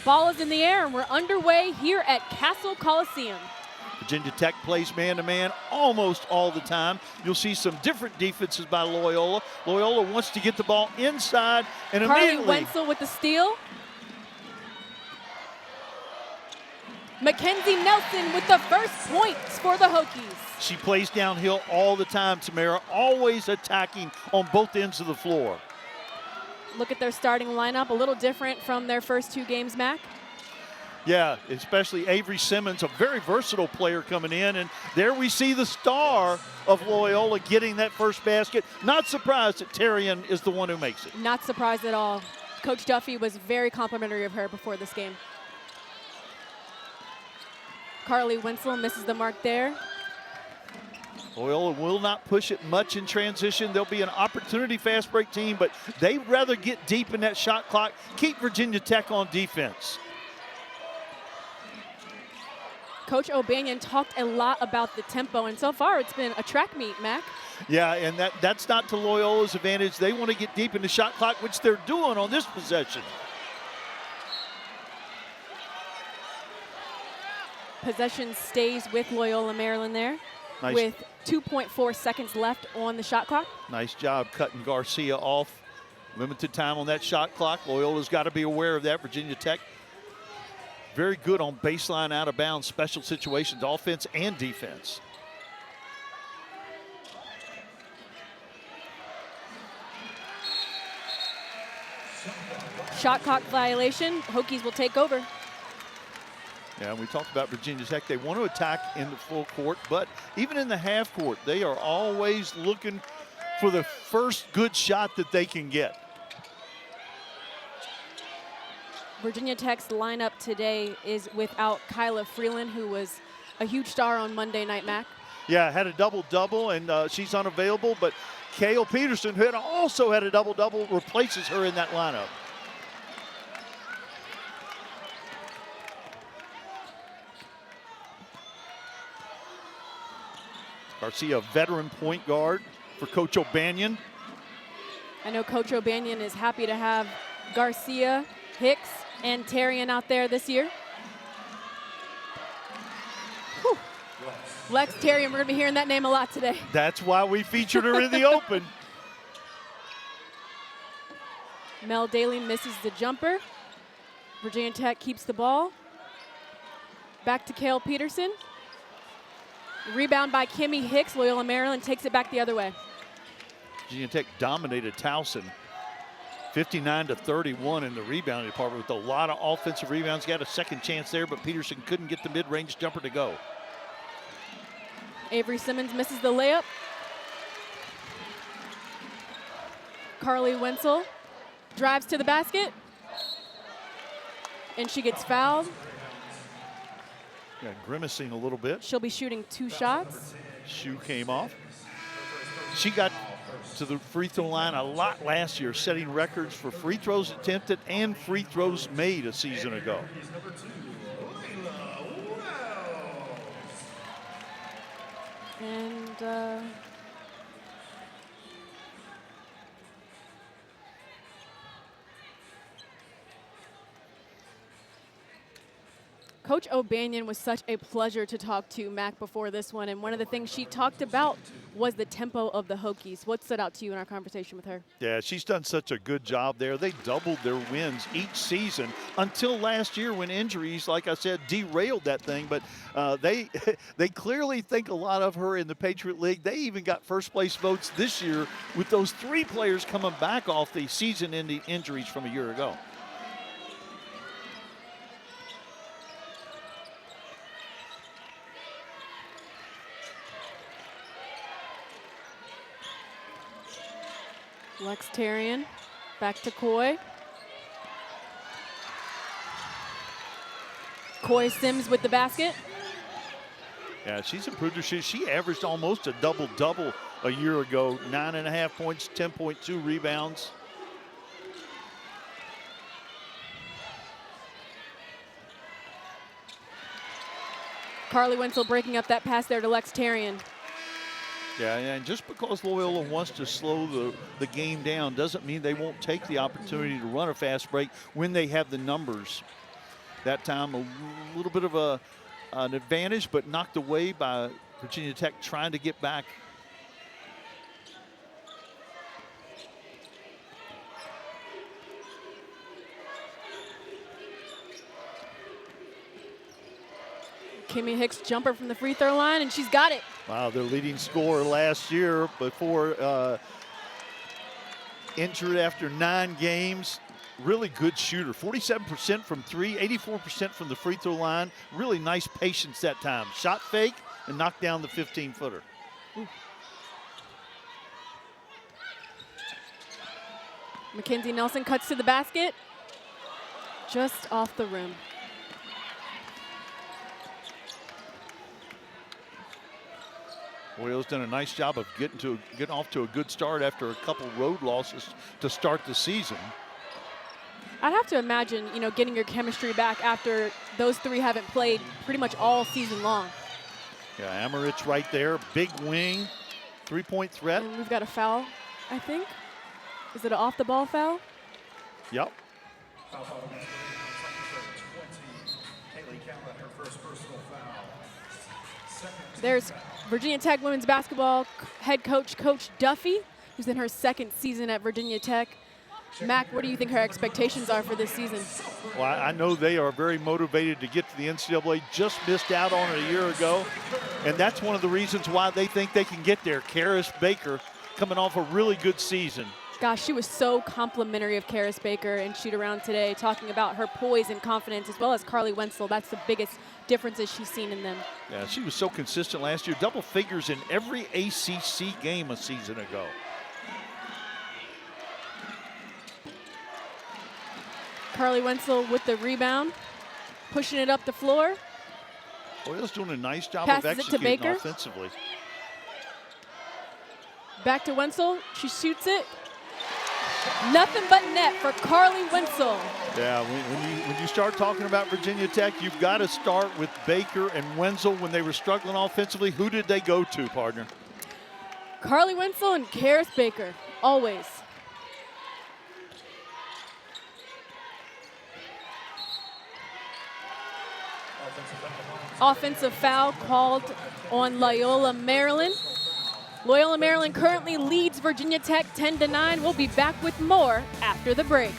Ball is in the air, and we're underway here at Castle Coliseum. Virginia Tech plays man-to-man almost all the time. You'll see some different defenses by Loyola. Loyola wants to get the ball inside and Carleigh immediately. Wenzel with the steal. Mackenzie Nelson with the first points for the Hokies. She plays downhill all the time, Tamara, always attacking on both ends of the floor. Look at their starting lineup, a little different from their first two games, Mac. Yeah, especially Avery Simmons, a very versatile player coming in. And there we see the star of Loyola getting that first basket. Not surprised that Tarian is the one who makes it. Not surprised at all. Coach Duffy was very complimentary of her before this game. Carleigh Wenzel misses the mark there. Loyola will not push it much in transition. There'll be an opportunity fast break team, but they'd rather get deep in that shot clock, keep Virginia Tech on defense. Coach O'Banion talked a lot about the tempo, and so far it's been a track meet, Mac. Yeah, and that's not to Loyola's advantage. They want to get deep in the shot clock, which they're doing on this possession. Possession stays with Loyola Maryland there. Nice. With 2.4 seconds left on the shot clock. Nice job cutting Garcia off. Limited time on that shot clock. Loyola's got to be aware of that. Virginia Tech, very good on baseline out of bounds, special situations, offense and defense. Shot clock violation. Hokies will take over. Yeah, we talked about Virginia Tech. They want to attack in the full court, but even in the half court, they are always looking for the first good shot that they can get. Virginia Tech's lineup today is without Kyla Freeland, who was a huge star on Monday night, Mac. Yeah, had a double-double, and she's unavailable, but Kayl Peterson, who had also had a double-double, replaces her in that lineup. Garcia, veteran point guard for Coach O'Banion. I know Coach O'Banion is happy to have Garcia, Hicks, and Tarian out there this year. Whew. Lex Tarian, we're going to be hearing that name a lot today. That's why we featured her in the open. Mel Daly misses the jumper. Virginia Tech keeps the ball. Back to Kayl Peterson. Rebound by Kimmy Hicks. Loyola Maryland takes it back the other way. Virginia Tech dominated Towson 59-31 in the rebounding department with a lot of offensive rebounds. Got a second chance there, but Peterson couldn't get the mid-range jumper to go. Avery Simmons misses the layup. Carleigh Wenzel drives to the basket, and she gets fouled. Yeah, grimacing a little bit. She'll be shooting 2 shots. Shoe came off. She got to the free throw line a lot last year, setting records for free throws attempted and free throws made a season ago. And Coach O'Banion was such a pleasure to talk to, Mac, before this one. And one of the things she talked about was the tempo of the Hokies. What stood out to you in our conversation with her? Yeah, she's done such a good job there. They doubled their wins each season until last year when injuries, like I said, derailed that thing. But they clearly think a lot of her in the Patriot League. They even got first place votes this year with those 3 players coming back off the season-ending injuries from a year ago. Lex Tarian, back to Coy. Coy Sims with the basket. Yeah, she's improved her shot. She averaged almost a double-double a year ago. 9.5 points, 10.2 rebounds. Carleigh Wenzel breaking up that pass there to Lex Tarian. Yeah, and just because Loyola wants to slow the game down doesn't mean they won't take the opportunity to run a fast break when they have the numbers. That time a little bit of an advantage, but knocked away by Virginia Tech trying to get back. Kimmy Hicks jumper from the free throw line, and she's got it. Wow, their leading scorer last year before injured after 9 games. Really good shooter, 47% from 3, 84% from the free throw line. Really nice patience that time. Shot fake and knocked down the 15-footer. Mackenzie Nelson cuts to the basket, just off the rim. Loyola's done a nice job of getting off to a good start after a couple road losses to start the season. I'd have to imagine, you know, getting your chemistry back after those 3 haven't played pretty much all season long. Yeah, Amarich right there, big wing, 3-point threat. And we've got a foul, I think. Is it an off-the-ball foul? Yep. There's Virginia Tech women's basketball head coach, Coach Duffy, who's in her 2nd season at Virginia Tech. Mac, what do you think her expectations are for this season? Well, I know they are very motivated to get to the NCAA. Just missed out on it a year ago, and that's one of the reasons why they think they can get there. Carys Baker coming off a really good season. Gosh, she was so complimentary of Carys Baker and shoot around today, talking about her poise and confidence, as well as Carleigh Wenzel. That's the biggest differences she's seen in them. Yeah, she was so consistent last year. Double figures in every ACC game a season ago. Carleigh Wenzel with the rebound, pushing it up the floor. Loyola's doing a nice job Passes of it to executing Baker. offensively. Back to Wenzel, she shoots it. Nothing but net for Carleigh Wenzel. Yeah, when you start talking about Virginia Tech, you've got to start with Baker and Wenzel. When they were struggling offensively, who did they go to, partner? Carleigh Wenzel and Carys Baker, always. Offensive foul called on Loyola, Maryland. Loyola, Maryland currently leads Virginia Tech 10-9. We'll be back with more after the break.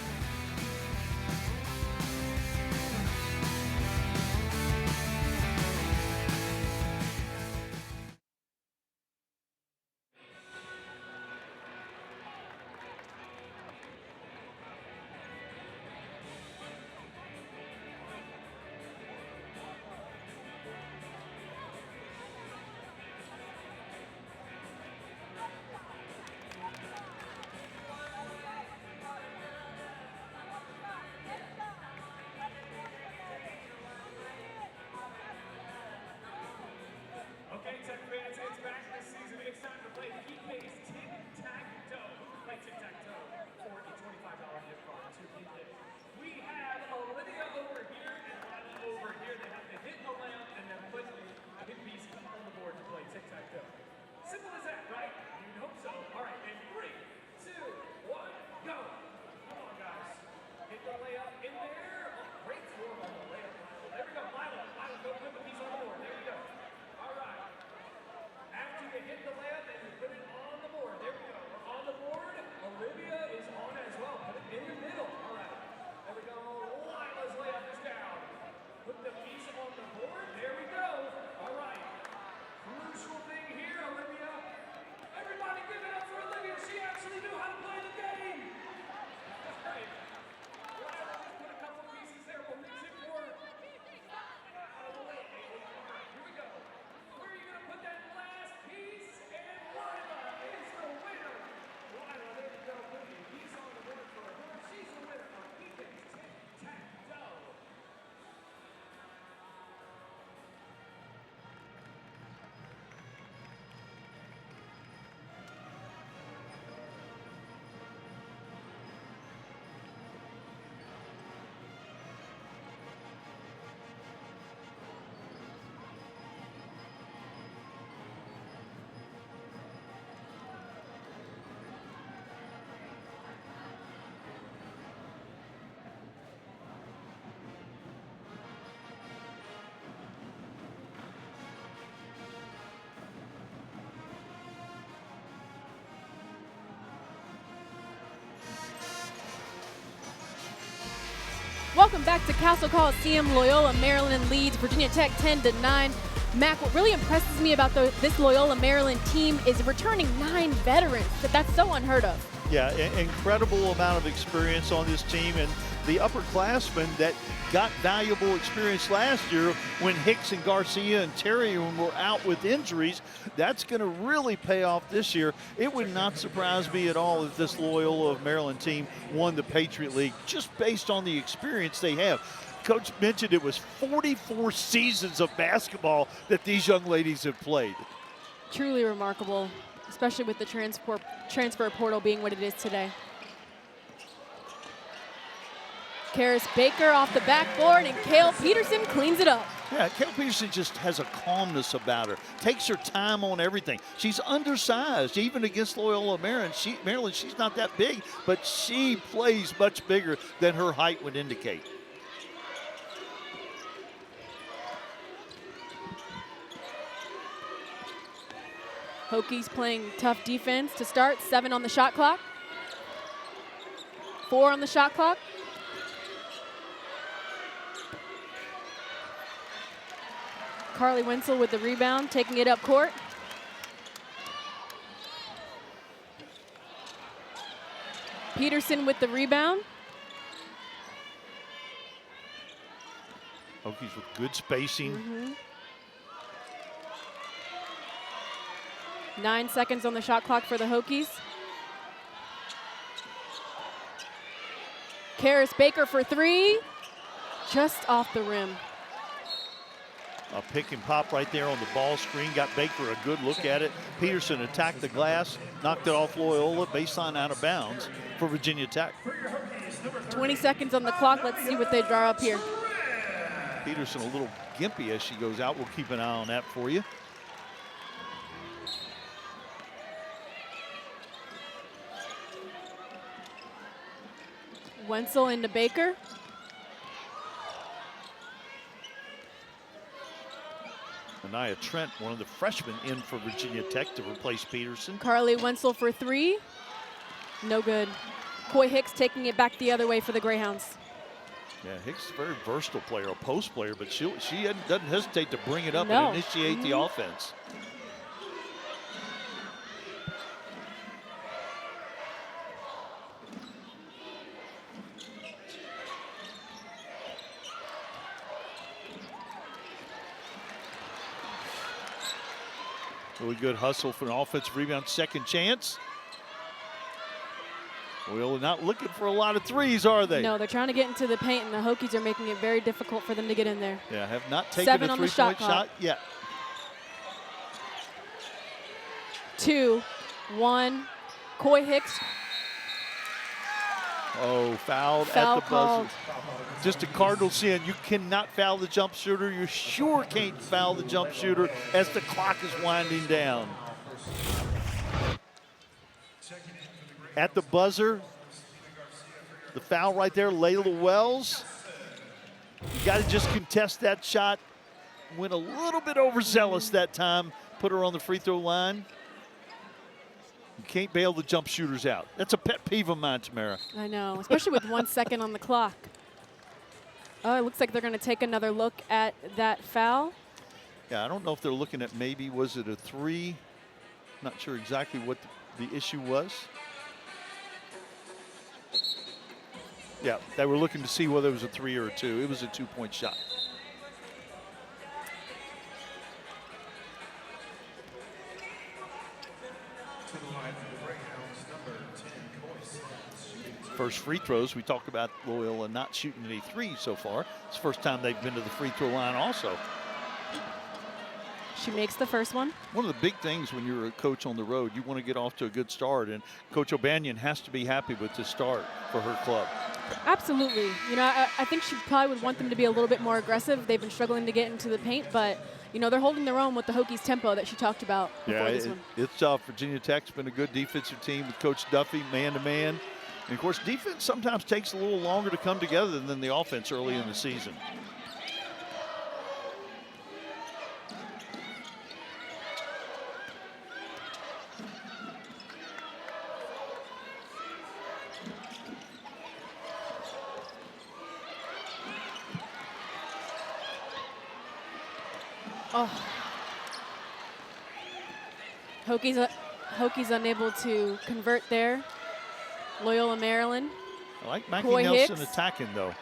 Welcome back to Castle Coliseum. Loyola, Maryland leads Virginia Tech 10-9. Mac, what really impresses me about this Loyola, Maryland team is returning 9 veterans. That's so unheard of. Yeah, incredible amount of experience on this team, and the upperclassmen that got valuable experience last year when Hicks and Garcia and Terry were out with injuries. That's going to really pay off this year. It would not surprise me at all if this Loyola of Maryland team won the Patriot League just based on the experience they have. Coach mentioned it was 44 seasons of basketball that these young ladies have played. Truly remarkable, especially with the transfer portal being what it is today. Carys Baker off the backboard, and Kayl Peterson cleans it up. Yeah, Kayl Peterson just has a calmness about her. Takes her time on everything. She's undersized, even against Loyola Maryland. She's not that big, but she plays much bigger than her height would indicate. Hokies playing tough defense to start. 7 on the shot clock. 4 on the shot clock. Carleigh Wenzel with the rebound, taking it up court. Peterson with the rebound. Hokies with good spacing. 9 seconds on the shot clock for the Hokies. Carys Baker for 3, just off the rim. A pick and pop right there on the ball screen. Got Baker a good look at it. Peterson attacked the glass, knocked it off Loyola, baseline out of bounds for Virginia Tech. 20 seconds on the clock. Let's see what they draw up here. Peterson a little gimpy as she goes out. We'll keep an eye on that for you. Wenzel into Baker. Anaya Trent, one of the freshmen in for Virginia Tech to replace Peterson. Carleigh Wenzel for 3. No good. Coy Hicks taking it back the other way for the Greyhounds. Yeah, Hicks is a very versatile player, a post player, but she doesn't hesitate to bring it up No. and initiate the offense. Really good hustle for an offensive rebound. Second chance. Well, not looking for a lot of threes, are they? No, they're trying to get into the paint, and the Hokies are making it very difficult for them to get in there. Yeah, have not taken 7 a on the shot three-point clock. shot yet. 2, 1. Coy Hicks. Oh, fouled Foul at the called. buzzer. Just a cardinal sin. You cannot foul the jump shooter. You sure can't foul the jump shooter as the clock is winding down. At the buzzer, the foul right there, Layla Wells. You got to just contest that shot. Went a little bit overzealous that time. Put her on the free throw line. You can't bail the jump shooters out. That's a pet peeve of mine, Tamara. I know, especially with 1 second on the clock. Oh, it looks like they're going to take another look at that foul. Yeah, I don't know if they're looking at maybe, was it a 3? Not sure exactly what the issue was. Yeah, they were looking to see whether it was a 3 or a 2. It was a 2-point shot. First free throws, we talked about Loyola not shooting any threes so far. It's the first time they've been to the free throw line also. She makes the first one. One of the big things when you're a coach on the road, you want to get off to a good start, and Coach O'Banion has to be happy with the start for her club. Absolutely. You know, I think she probably would want them to be a little bit more aggressive. They've been struggling to get into the paint, but, you know, they're holding their own with the Hokies tempo that she talked about before this one. It's tough. Virginia Tech's been a good defensive team with Coach Duffy, man-to-man. And, of course, defense sometimes takes a little longer to come together than the offense early in the season. Oh. Hokies unable to convert there. Loyola, Maryland. I like Mackie Coy Nelson Hicks. attacking, though.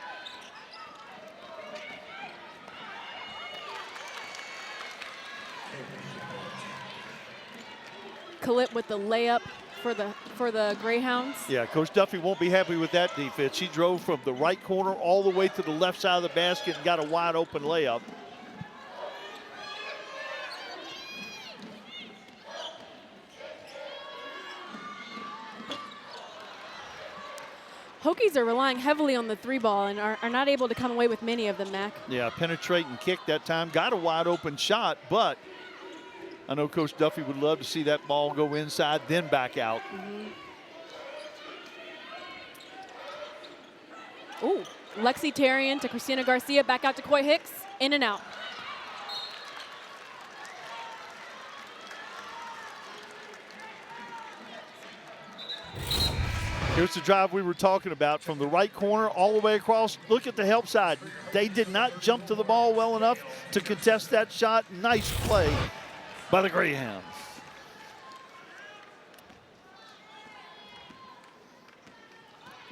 Kalip with the layup for the Greyhounds. Yeah, Coach Duffy won't be happy with that defense. She drove from the right corner all the way to the left side of the basket and got a wide open layup. Hokies are relying heavily on the 3-ball and are not able to come away with many of them, Mac. Yeah, penetrate and kick that time. Got a wide open shot, but I know Coach Duffy would love to see that ball go inside, then back out. Ooh, Lexi Tarian to Christina Garcia, back out to Coy Hicks, in and out. Here's the drive we were talking about from the right corner all the way across. Look at the help side. They did not jump to the ball well enough to contest that shot. Nice play by the Greyhounds.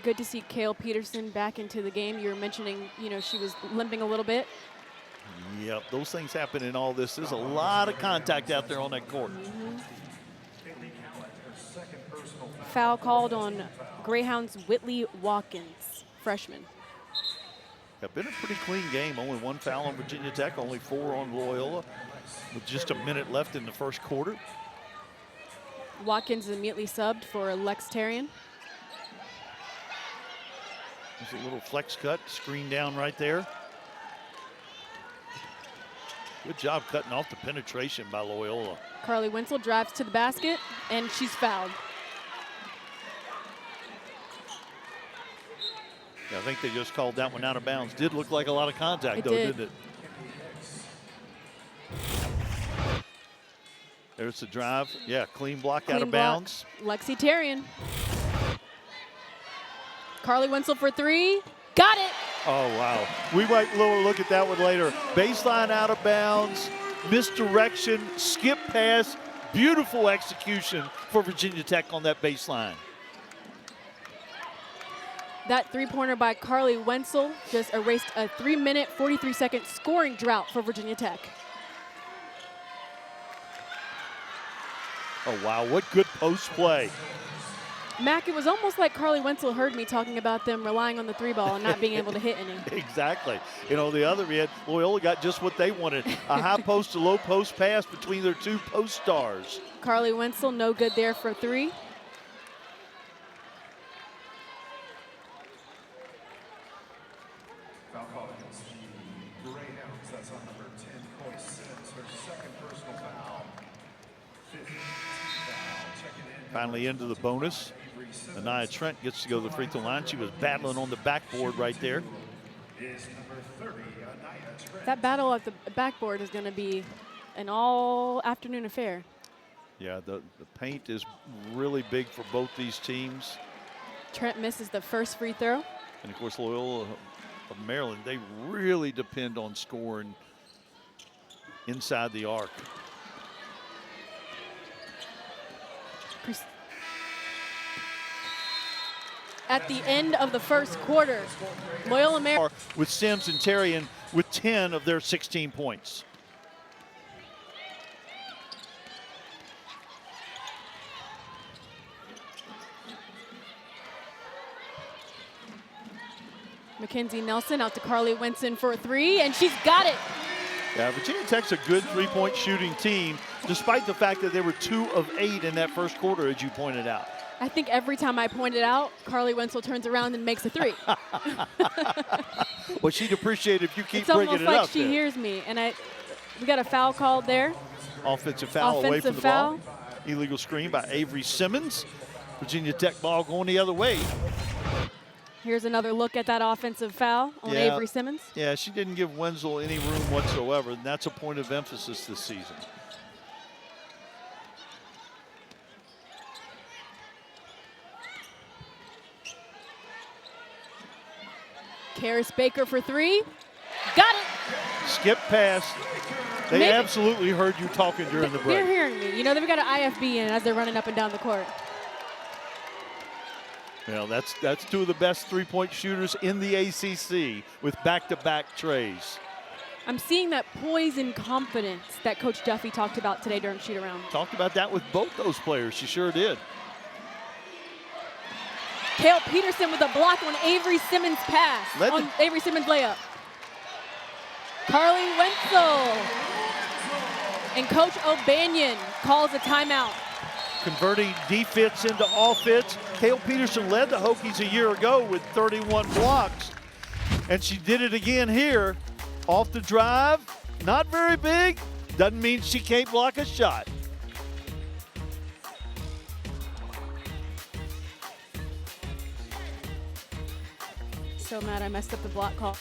Good to see Kayl Peterson back into the game. You were mentioning, you know, she was limping a little bit. Yep, those things happen in all this. There's a lot of contact out there on that court. Foul called on Greyhounds Whitley Watkins, freshman. Yeah, been a pretty clean game. Only one foul on Virginia Tech, only 4 on Loyola, with just a minute left in the first quarter. Watkins immediately subbed for Lex Tarian. There's a little flex cut, screen down right there. Good job cutting off the penetration by Loyola. Carleigh Wenzel drives to the basket, and she's fouled. Yeah, I think they just called that one out of bounds. Did look like a lot of contact, though, didn't it? There's the drive. Yeah, clean block out of bounds. Lexi Tarian. Carleigh Wenzel for 3. Got it. Oh, wow. We might look at that one later. Baseline out of bounds, misdirection, skip pass, beautiful execution for Virginia Tech on that baseline. That 3-pointer by Carleigh Wenzel just erased a 3-minute, 43-second scoring drought for Virginia Tech. Oh, wow, what good post play. Mac, it was almost like Carleigh Wenzel heard me talking about them relying on the 3-ball and not being able to hit any. Exactly. You know, the other end, Loyola got just what they wanted, a high post to low post pass between their 2 post stars. Carleigh Wenzel, no good there for 3. Greyhounds, that's on number 10, Coy Sims, her second personal foul. 15th foul, checking in. Finally into the bonus. Anaya Trent gets to go to the free throw line. She was battling on the backboard right there. Is number 30, Anaya Trent. That battle at the backboard is going to be an all-afternoon affair. Yeah, the paint is really big for both these teams. Trent misses the first free throw. And, of course, Loyola of Maryland, they really depend on scoring inside the arc. At the end of the first quarter, Loyola Maryland with Sims and Tarian with 10 of their 16 points. Mackenzie Nelson out to Carleigh Wenzel for 3, and she's got it. Yeah, Virginia Tech's a good three-point shooting team, despite the fact that they were 2 of 8 in that first quarter, as you pointed out. I think every time I point it out, Carleigh Wenzel turns around and makes a 3. Well, she'd appreciate it if you keep it's bringing almost it like up. she there. hears me, and we got a foul called there. Offensive foul away Offensive from the foul. ball. Illegal screen by Avery Simmons. Virginia Tech ball going the other way. Here's another look at that offensive foul on Avery Simmons. Yeah, she didn't give Wenzel any room whatsoever, and that's a point of emphasis this season. Carys Baker for 3. Got it. Skip pass. They Maybe. absolutely heard you talking during the break. They're hearing me. You know, they've got an IFB in as they're running up and down the court. Well, that's two of the best three-point shooters in the ACC with back-to-back trays. I'm seeing that poise and confidence that Coach Duffy talked about today during shoot-around. Talked about that with both those players. She sure did. Kayl Peterson with a block on Avery Simmons' pass. On Avery Simmons' layup. Carleigh Wenzel. And Coach O'Banion calls a timeout. Converting defense into offense. Kayl Peterson led the Hokies a year ago with 31 blocks. And she did it again here. Off the drive, not very big. Doesn't mean she can't block a shot. So mad I messed up the block call.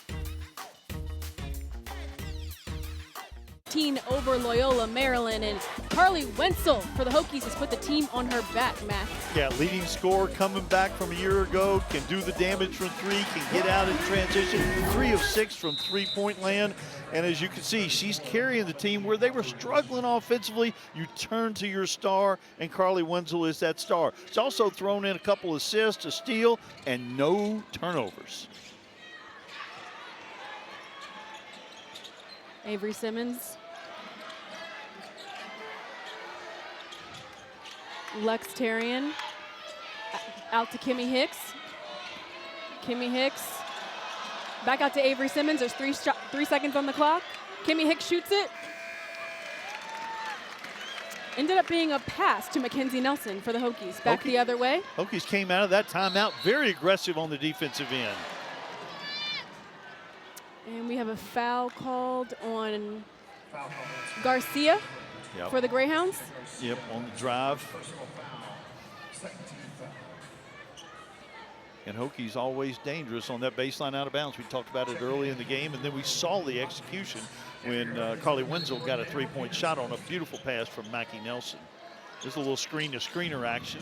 Over Loyola, Maryland, and Carleigh Wenzel for the Hokies has put the team on her back, Matt. Yeah, leading scorer coming back from a year ago, can do the damage from three, can get out in transition, 3 of 6 from three-point land. And as you can see, she's carrying the team where they were struggling offensively. You turn to your star, and Carleigh Wenzel is that star. She's also thrown in a couple assists, a steal, and no turnovers. Avery Simmons. Lex Tarian out to Kimmy Hicks. Kimmy Hicks back out to Avery Simmons. There's 3 seconds on the clock. Kimmy Hicks shoots it. Ended up being a pass to Mackenzie Nelson for the Hokies. Back the other way. Hokies came out of that timeout very aggressive on the defensive end. And we have a foul called on Garcia for the Greyhounds. Yep, on the drive. And Hokies always dangerous on that baseline out of bounds. We talked about it early in the game, and then we saw the execution when Carleigh Wenzel got a three-point shot on a beautiful pass from Mackie Nelson. There's a little screen-to-screener action.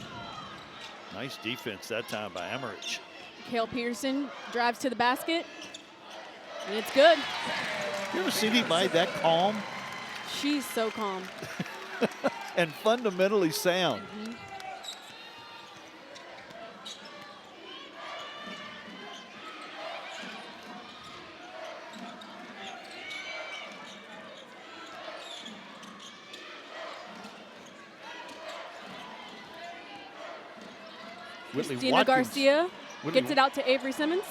Nice defense that time by Emmerich. Kayl Peterson drives to the basket, and it's good. You ever seen anybody that calm? She's so calm. And fundamentally sound. Mm-hmm. Christina Garcia gets it out to Avery Simmons.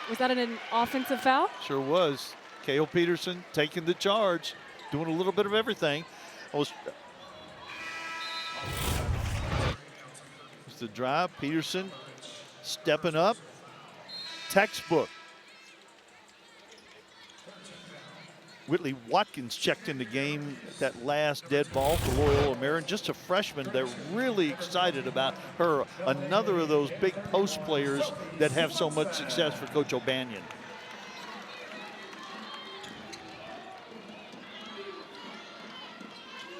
Was that an offensive foul? Sure was. Kayl Peterson taking the charge, doing a little bit of everything. It's the drive. Peterson stepping up. Textbook. Whitley Watkins checked in the game that last dead ball for Loyola Maryland. Just a freshman. They're really excited about her. Another of those big post players that have so much success for Coach O'Banion.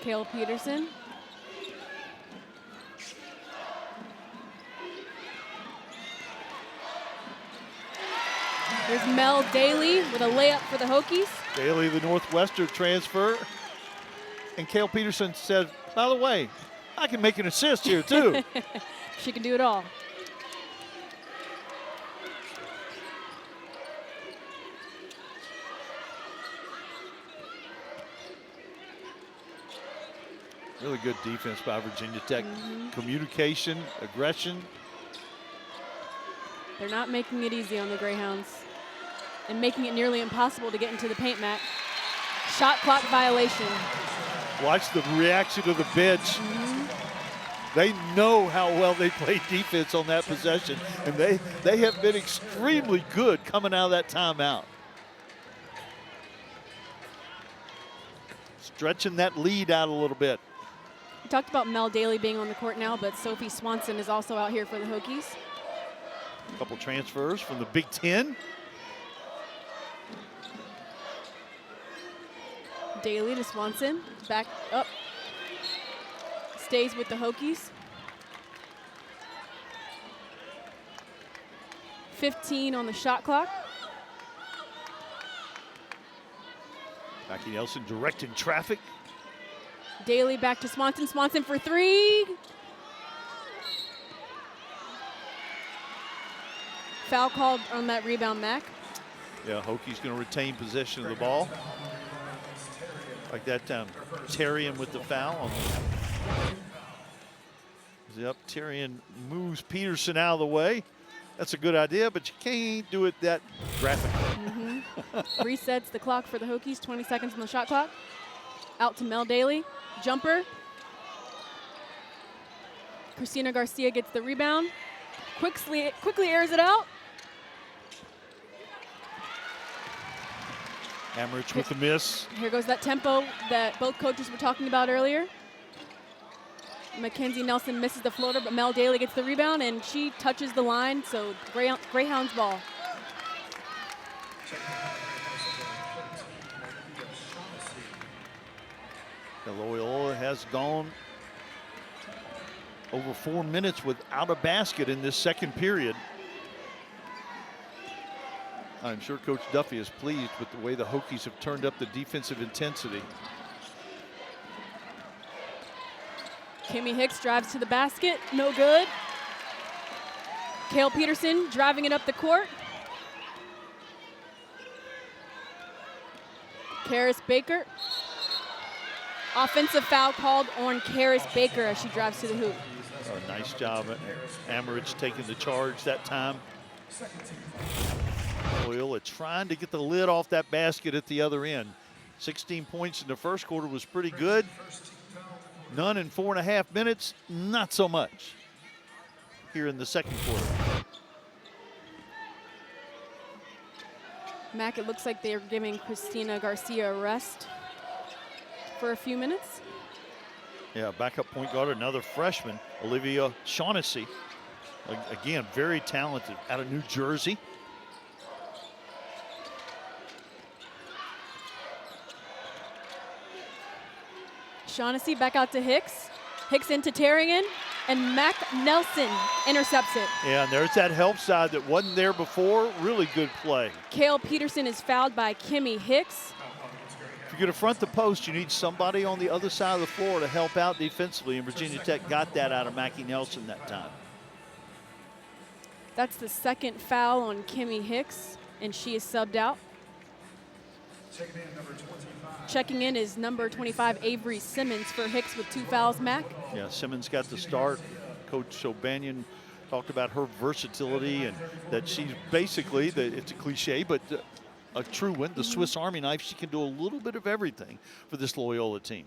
Kayl Peterson. There's Mel Daly with a layup for the Hokies. Daly, the Northwestern transfer. And Kayl Peterson said, by the way, I can make an assist here too. She can do it all. Really good defense by Virginia Tech. Communication, aggression. They're not making it easy on the Greyhounds and making it nearly impossible to get into the paint, Matt. Shot clock violation. Watch the reaction of the bench. They know how well they play defense on that possession, and they have been extremely good coming out of that timeout. Stretching that lead out a little bit. We talked about Mel Daly being on the court now, but Sophie Swanson is also out here for the Hokies. A couple transfers from the Big Ten. Daly to Swanson, back up. Stays with the Hokies. 15 on the shot clock. Mackie Nelson directing traffic. Daly back to Swanson. Swanson for three. Foul called on that rebound, Mac. Yeah, Hokies going to retain possession of the ball. Like that time, Terrian with the foul. Yep, Terrian moves Peterson out of the way. That's a good idea, but you can't do it that graphically. Resets the clock for the Hokies. 20 seconds on the shot clock. Out to Mel Daly. Jumper. Christina Garcia gets the rebound. Quickly airs it out. Hamrich with the miss. Here goes that tempo that both coaches were talking about earlier. Mackenzie Nelson misses the floater, but Mel Daly gets the rebound, and she touches the line, so Greyhounds ball. Loyola has gone over 4 minutes without a basket in this second period. I'm sure Coach Duffy is pleased with the way the Hokies have turned up the defensive intensity. Kimmy Hicks drives to the basket, no good. Kayl Peterson driving it up the court. Carys Baker. Offensive foul called on Carys Baker as she drives to the hoop. Oh, nice job. Hamrich taking the charge that time. Loyola trying to get the lid off that basket at the other end. 16 points in the first quarter was pretty good. None in 4.5 minutes, not so much here in the second quarter. Mac, it looks like they are giving Christina Garcia a rest for a few minutes. Yeah, backup point guard, another freshman, Olivia Shaughnessy. Again, very talented, out of New Jersey. Shaughnessy back out to Hicks. Hicks into Terrian, and Mac Nelson intercepts it. Yeah, and there's that help side that wasn't there before. Really good play. Kayl Peterson is fouled by Kimmy Hicks. If you're going to front the post, you need somebody on the other side of the floor to help out defensively, and Virginia Tech got that out of Mackie Nelson that time. That's the second foul on Kimmy Hicks, and she is subbed out. Checking in is number 25, Avery Simmons, for Hicks with 2 fouls, Mac. Yeah, Simmons got the start. Coach O'Banion talked about her versatility and that she's basically, it's a cliche, but a true one, the Swiss Army knife. She can do a little bit of everything for this Loyola team.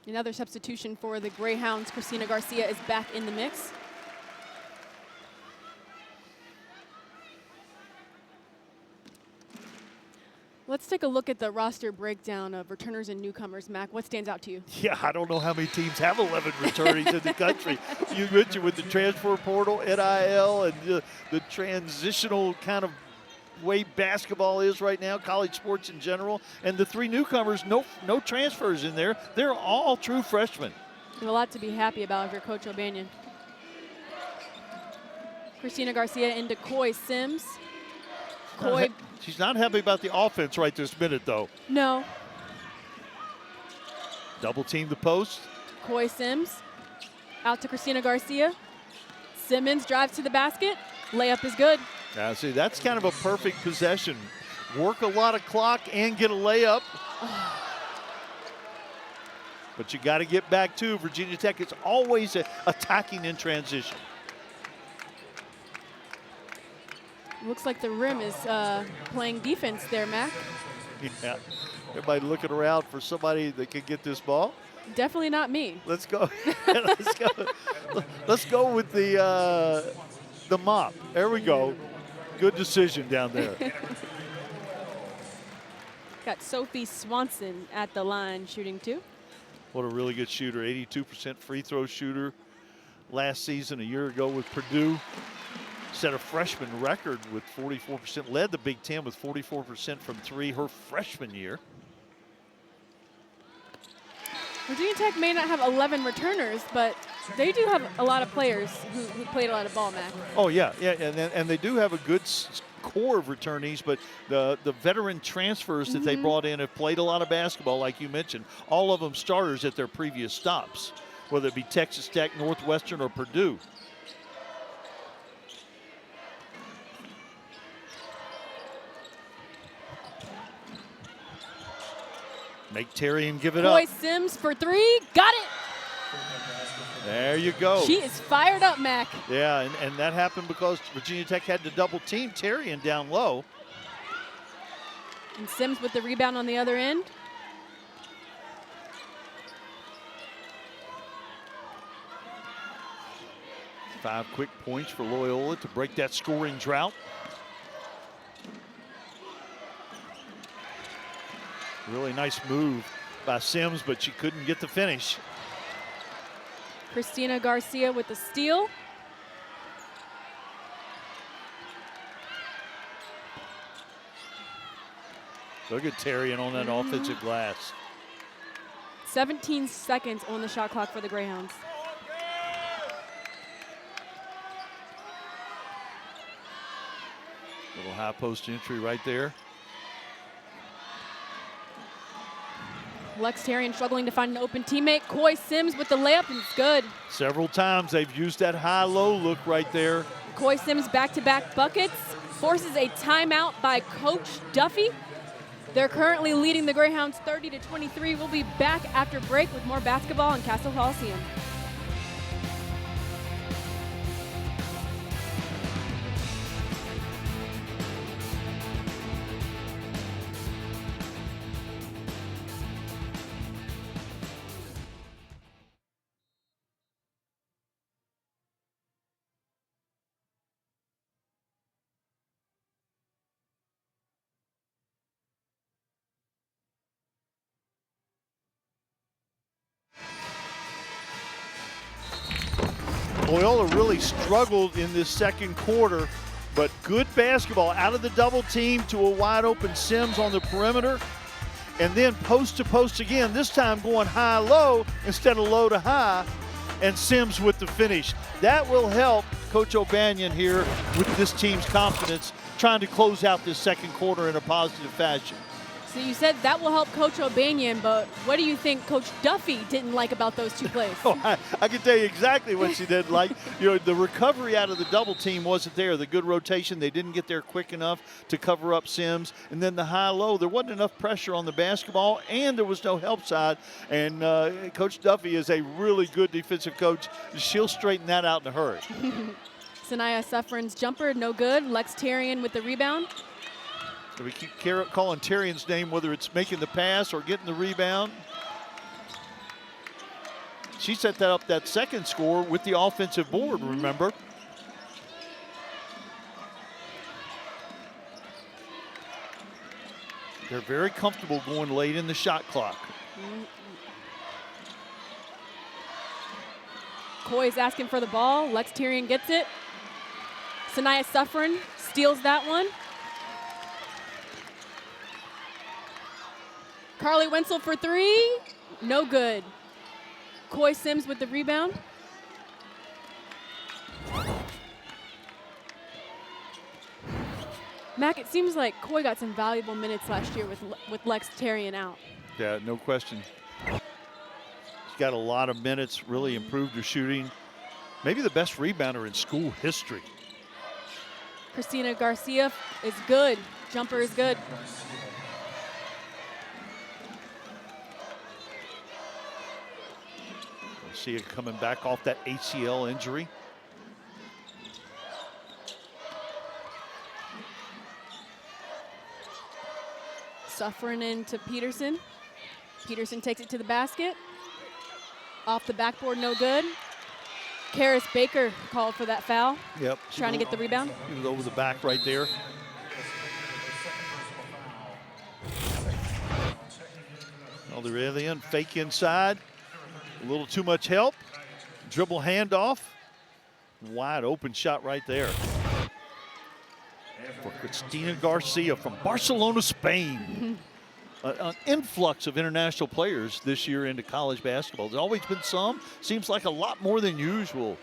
Another substitution for the Greyhounds. Christina Garcia is back in the mix. Let's take a look at the roster breakdown of returners and newcomers. Mac, what stands out to you? Yeah, I don't know how many teams have 11 returnees in the country. You mentioned with the transfer portal, NIL, and the transitional kind of way basketball is right now, college sports in general, and the 3 newcomers, no transfers in there. They're all true freshmen. A lot to be happy about if you're Coach O'Banion. Christina Garcia into Coy Sims. Coy. She's not happy about the offense right this minute, though. No. Double team the post. Coy Sims out to Christina Garcia. Simmons drives to the basket. Layup is good. Now, see, that's kind of a perfect possession. Work a lot of clock and get a layup. But you got to get back to Virginia Tech. It's always attacking in transition. Looks like the rim is playing defense there, Mac. Yeah. Everybody looking around for somebody that can get this ball. Definitely not me. Let's go. Let's go. Let's go with the mop. There we go. Good decision down there. Got Sophie Swanson at the line shooting 2. What a really good shooter. 82% free throw shooter. Last season, a year ago with Purdue. Set a freshman record with 44%. Led the Big Ten with 44% from 3 her freshman year. Virginia Tech may not have 11 returners, but they do have a lot of players who played a lot of ball, Mac. Oh, yeah, and they do have a good core of returnees, but the veteran transfers that they brought in have played a lot of basketball, like you mentioned. All of them starters at their previous stops, whether it be Texas Tech, Northwestern, or Purdue. Make Terrian give it up. Sims for three. Got it. There you go. She is fired up, Mac. Yeah, and that happened because Virginia Tech had to double team Terrian down low. And Sims with the rebound on the other end. Five quick points for Loyola to break that scoring drought. Really nice move by Sims, but she couldn't get the finish. Christina Garcia with the steal. Look at Terrian on that offensive glass. 17 seconds on the shot clock for the Greyhounds. Little high post entry right there. Lex Terrian struggling to find an open teammate. Coy Sims with the layup, and it's good. Several times they've used that high-low look right there. Coy Sims back-to-back buckets, forces a timeout by Coach Duffy. They're currently leading the Greyhounds 30-23. We'll be back after break with more basketball in Castle Coliseum. Loyola really struggled in this second quarter, but good basketball out of the double team to a wide open Sims on the perimeter. And then post to post again, this time going high-low instead of low to high, and Sims with the finish. That will help Coach O'Banion here with this team's confidence, trying to close out this second quarter in a positive fashion. So you said that will help Coach O'Banion, but what do you think Coach Duffy didn't like about those two plays? I can tell you exactly what she didn't like. You know, the recovery out of the double team wasn't there. The good rotation, they didn't get there quick enough to cover up Sims. And then the high-low, there wasn't enough pressure on the basketball, and there was no help side. And Coach Duffy is a really good defensive coach. She'll straighten that out in a hurry. Sanaya Suffren's jumper, no good. Lex Terrian with the rebound. So we keep calling Terrian's name, whether it's making the pass or getting the rebound. She set that up, that second score, with the offensive board, remember? They're very comfortable going late in the shot clock. Coy's asking for the ball. Lex Terrian gets it. Sanaya Suffren steals that one. Carleigh Wenzel for three, no good. Coy Sims with the rebound. Mac, it seems like Coy got some valuable minutes last year with Lex Terrian out. Yeah, no question. She's got a lot of minutes, really improved her shooting. Maybe the best rebounder in school history. Christina Garcia is good. Jumper is good. See it coming back off that ACL injury. Suffering into Peterson. Peterson takes it to the basket. Off the backboard, no good. Carys Baker called for that foul. Yep. Trying to get the rebound. He was over the back right there. On the other end, fake inside. A little too much help. Dribble handoff. Wide open shot right there. For Christina Garcia from Barcelona, Spain. An influx of international players this year into college basketball. There's always been some. Seems like a lot more than usual.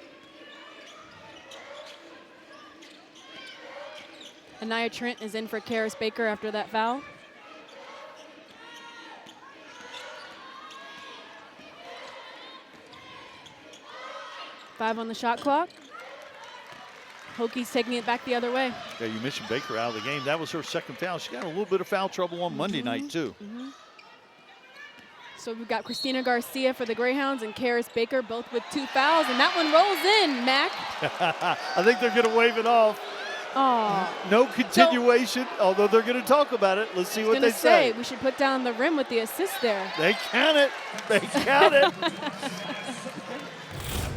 Anaya Trent is in for Carys Baker after that foul. Five on the shot clock. Hokies taking it back the other way. Yeah, you mentioned Baker out of the game. That was her second foul. She got a little bit of foul trouble on Monday night, too. So we've got Christina Garcia for the Greyhounds and Carys Baker, both with 2 fouls, and that one rolls in, Mac. I think they're going to wave it off. Oh. No continuation, although they're going to talk about it. Let's see what they say. We should put down the rim with the assist there. They count it. They count it.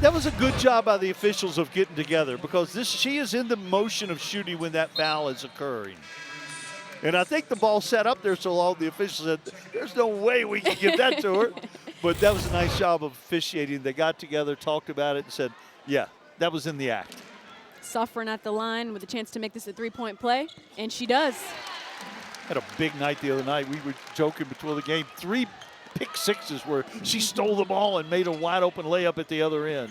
That was a good job by the officials of getting together, because she is in the motion of shooting when that foul is occurring. And I think the ball sat up there so long the officials said, there's no way we can give that to her. But that was a nice job of officiating. They got together, talked about it, and said, yeah, that was in the act. Suffering at the line with a chance to make this a 3-point play, and she does. Had a big night the other night. We were joking before the game. 3 pick sixes where she stole the ball and made a wide open layup at the other end.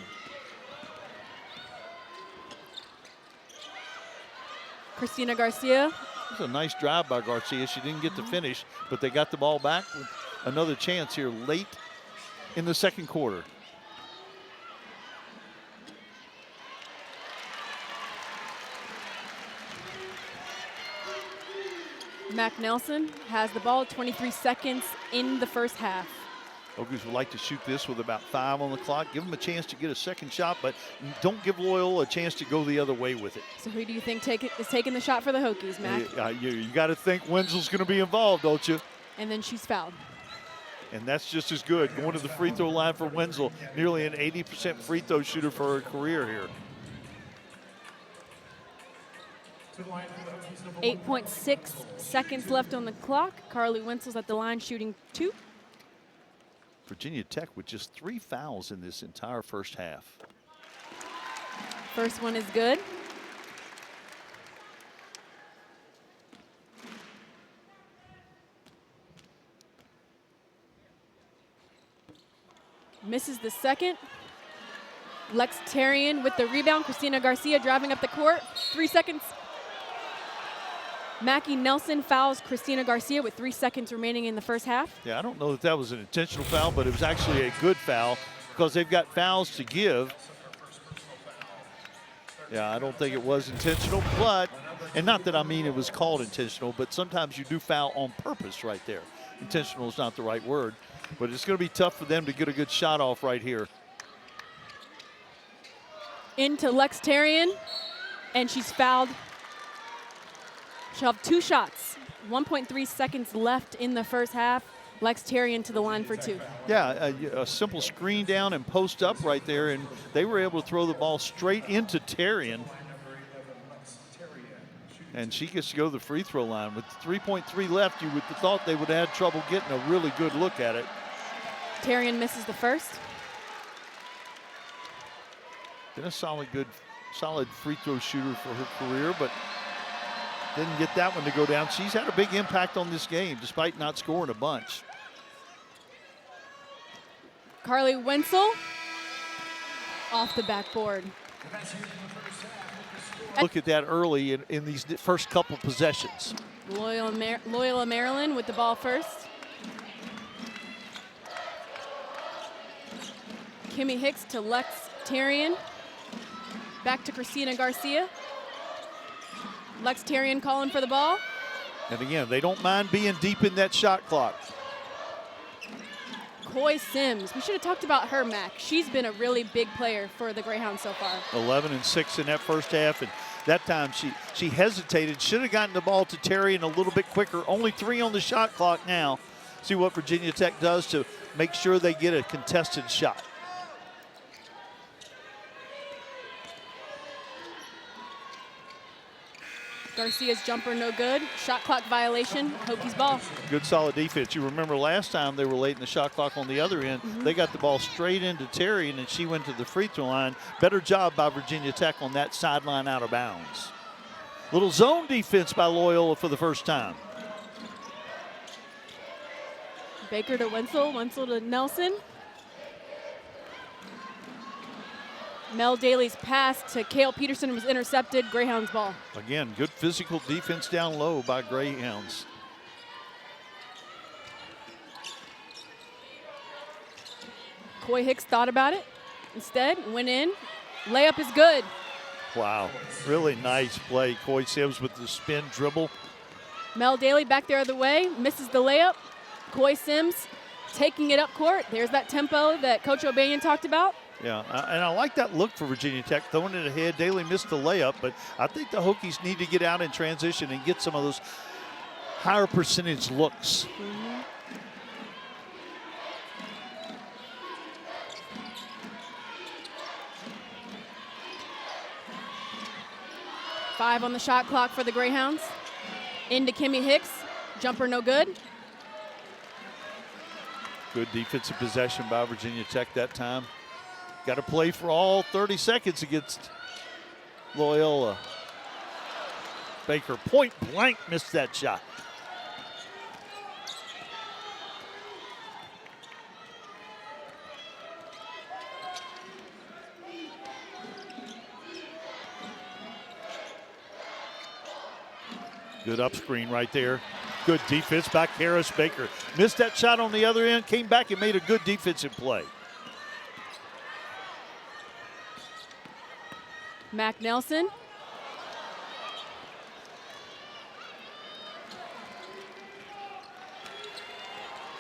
Christina Garcia. It was a nice drive by Garcia. She didn't get to finish, but they got the ball back with another chance here late in the second quarter. Mac Nelson has the ball, 23 seconds in the first half. Hokies would like to shoot this with about 5 on the clock. Give them a chance to get a second shot, but don't give Loyola a chance to go the other way with it. So who do you think is taking the shot for the Hokies, Mac? You got to think Wenzel's going to be involved, don't you? And then she's fouled. And that's just as good. Going to the free throw line for Wenzel, nearly an 80% free throw shooter for her career here. 8.6 seconds left on the clock. Carleigh Wenzel's at the line shooting 2. Virginia Tech with just 3 fouls in this entire first half. First one is good. Misses the second. Lex Tarian with the rebound. Christina Garcia driving up the court. 3 seconds. Mackie Nelson fouls Christina Garcia with 3 seconds remaining in the first half. Yeah, I don't know that that was an intentional foul, but it was actually a good foul because they've got fouls to give. Yeah, I don't think it was intentional, but, and not that I mean it was called intentional, but sometimes you do foul on purpose right there. Intentional is not the right word, but it's going to be tough for them to get a good shot off right here. Into Lex Tarian, and she's fouled. She'll have 2 shots. 1.3 seconds left in the first half. Lex Tarian to the line for 2. Yeah, a simple screen down and post up right there, and they were able to throw the ball straight into Tarian. And she gets to go to the free throw line. With 3.3 left, you would have thought they would have had trouble getting a really good look at it. Tarian misses the first. Been a solid free throw shooter for her career, but didn't get that one to go down. She's had a big impact on this game despite not scoring a bunch. Carleigh Wenzel off the backboard. Look at that early in these first couple possessions. Loyola Maryland with the ball first. Kimmy Hicks to Lex Tarian. Back to Christina Garcia. Lex Tarian calling for the ball. And again, they don't mind being deep in that shot clock. Coy Sims. We should have talked about her, Mac. She's been a really big player for the Greyhounds so far. 11 and 6 in that first half, and that time she hesitated. Should have gotten the ball to Tarian a little bit quicker. Only 3 on the shot clock now. See what Virginia Tech does to make sure they get a contested shot. Garcia's jumper no good. Shot clock violation. Hokies ball. Good solid defense. You remember last time they were late in the shot clock on the other end. They got the ball straight into Tarian, and she went to the free throw line. Better job by Virginia Tech on that sideline out of bounds. Little zone defense by Loyola for the first time. Baker to Wenzel. Wenzel to Nelson. Mel Daly's pass to Kayl Peterson was intercepted. Greyhounds ball. Again, good physical defense down low by Greyhounds. Coy Hicks thought about it. Instead, went in. Layup is good. Wow, really nice play. Coy Sims with the spin dribble. Mel Daly back the other way, misses the layup. Coy Sims taking it up court. There's that tempo that Coach O'Banion talked about. Yeah, and I like that look for Virginia Tech, throwing it ahead. Daly missed the layup, but I think the Hokies need to get out in transition and get some of those higher percentage looks. Mm-hmm. Five on the shot clock for the Greyhounds. Into Kimmy Hicks. Jumper no good. Good defensive possession by Virginia Tech that time. Got to play for all 30 seconds against Loyola. Baker point blank missed that shot. Good up screen right there. Good defense by Carys Baker. Missed that shot on the other end, came back and made a good defensive play. Mac Nelson.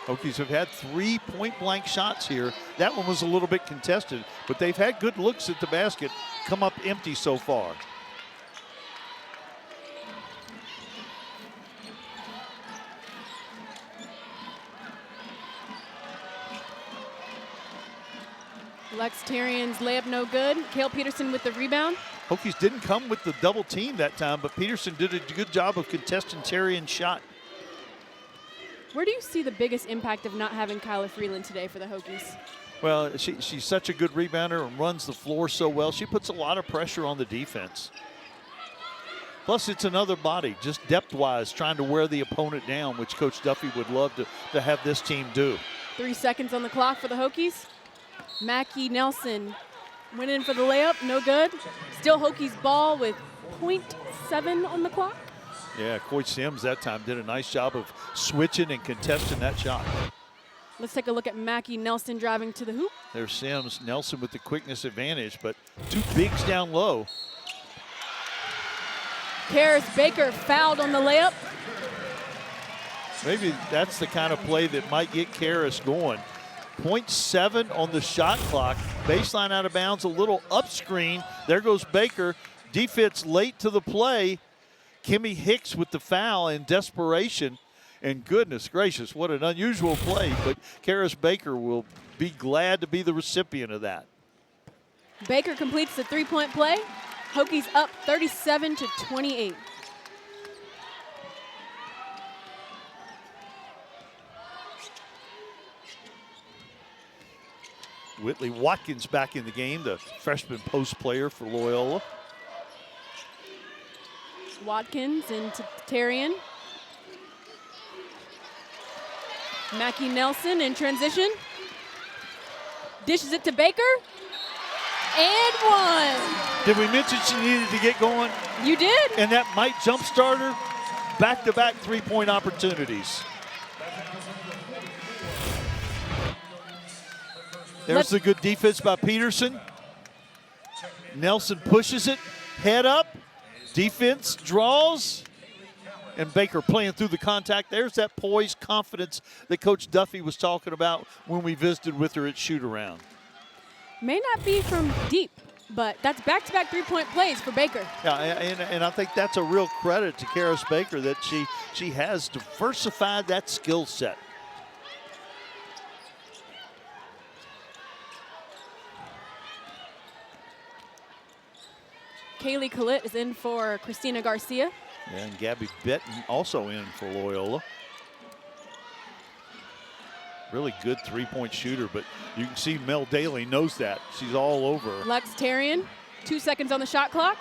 Hokies have had 3 point-blank shots here. That one was a little bit contested, but they've had good looks at the basket, come up empty so far. Lex Terrian's layup no good. Kayl Peterson with the rebound. Hokies didn't come with the double team that time, but Peterson did a good job of contesting Terrian's shot. Where do you see the biggest impact of not having Kyla Freeland today for the Hokies? Well, she's such a good rebounder and runs the floor so well. She puts a lot of pressure on the defense. Plus, it's another body, just depth-wise, trying to wear the opponent down, which Coach Duffy would love to have this team do. 3 seconds on the clock for the Hokies. Mackie Nelson went in for the layup, no good. Still Hokies ball with .7 on the clock. Yeah, Coy Sims that time did a nice job of switching and contesting that shot. Let's take a look at Mackie Nelson driving to the hoop. There's Sims, Nelson with the quickness advantage, but two bigs down low. Carys Baker fouled on the layup. Maybe that's the kind of play that might get Carys going. .7 on the shot clock. Baseline out of bounds, a little up screen. There goes Baker. Defense late to the play. Kimmy Hicks with the foul in desperation. And goodness gracious, what an unusual play. But Carys Baker will be glad to be the recipient of that. Baker completes the three-point play. Hokies up 37-28. Whitley Watkins back in the game, the freshman post player for Loyola. Watkins into Terrian. Mackie Nelson in transition. Dishes it to Baker. And one. Did we mention she needed to get going? You did. And that might jumpstart her. Back-to-back three-point opportunities. There's the good defense by Peterson. Nelson pushes it, head up. Defense draws. And Baker playing through the contact. There's that poise, confidence that Coach Duffy was talking about when we visited with her at shoot-around. May not be from deep, but that's back-to-back three-point plays for Baker. Yeah, and I think that's a real credit to Carys Baker that she has diversified that skill set. Kaylee Collette is in for Christina Garcia. Yeah, and Gabby Benton also in for Loyola. Really good three-point shooter, but you can see Mel Daly knows that. She's all over her. Lex Terrian, 2 seconds on the shot clock.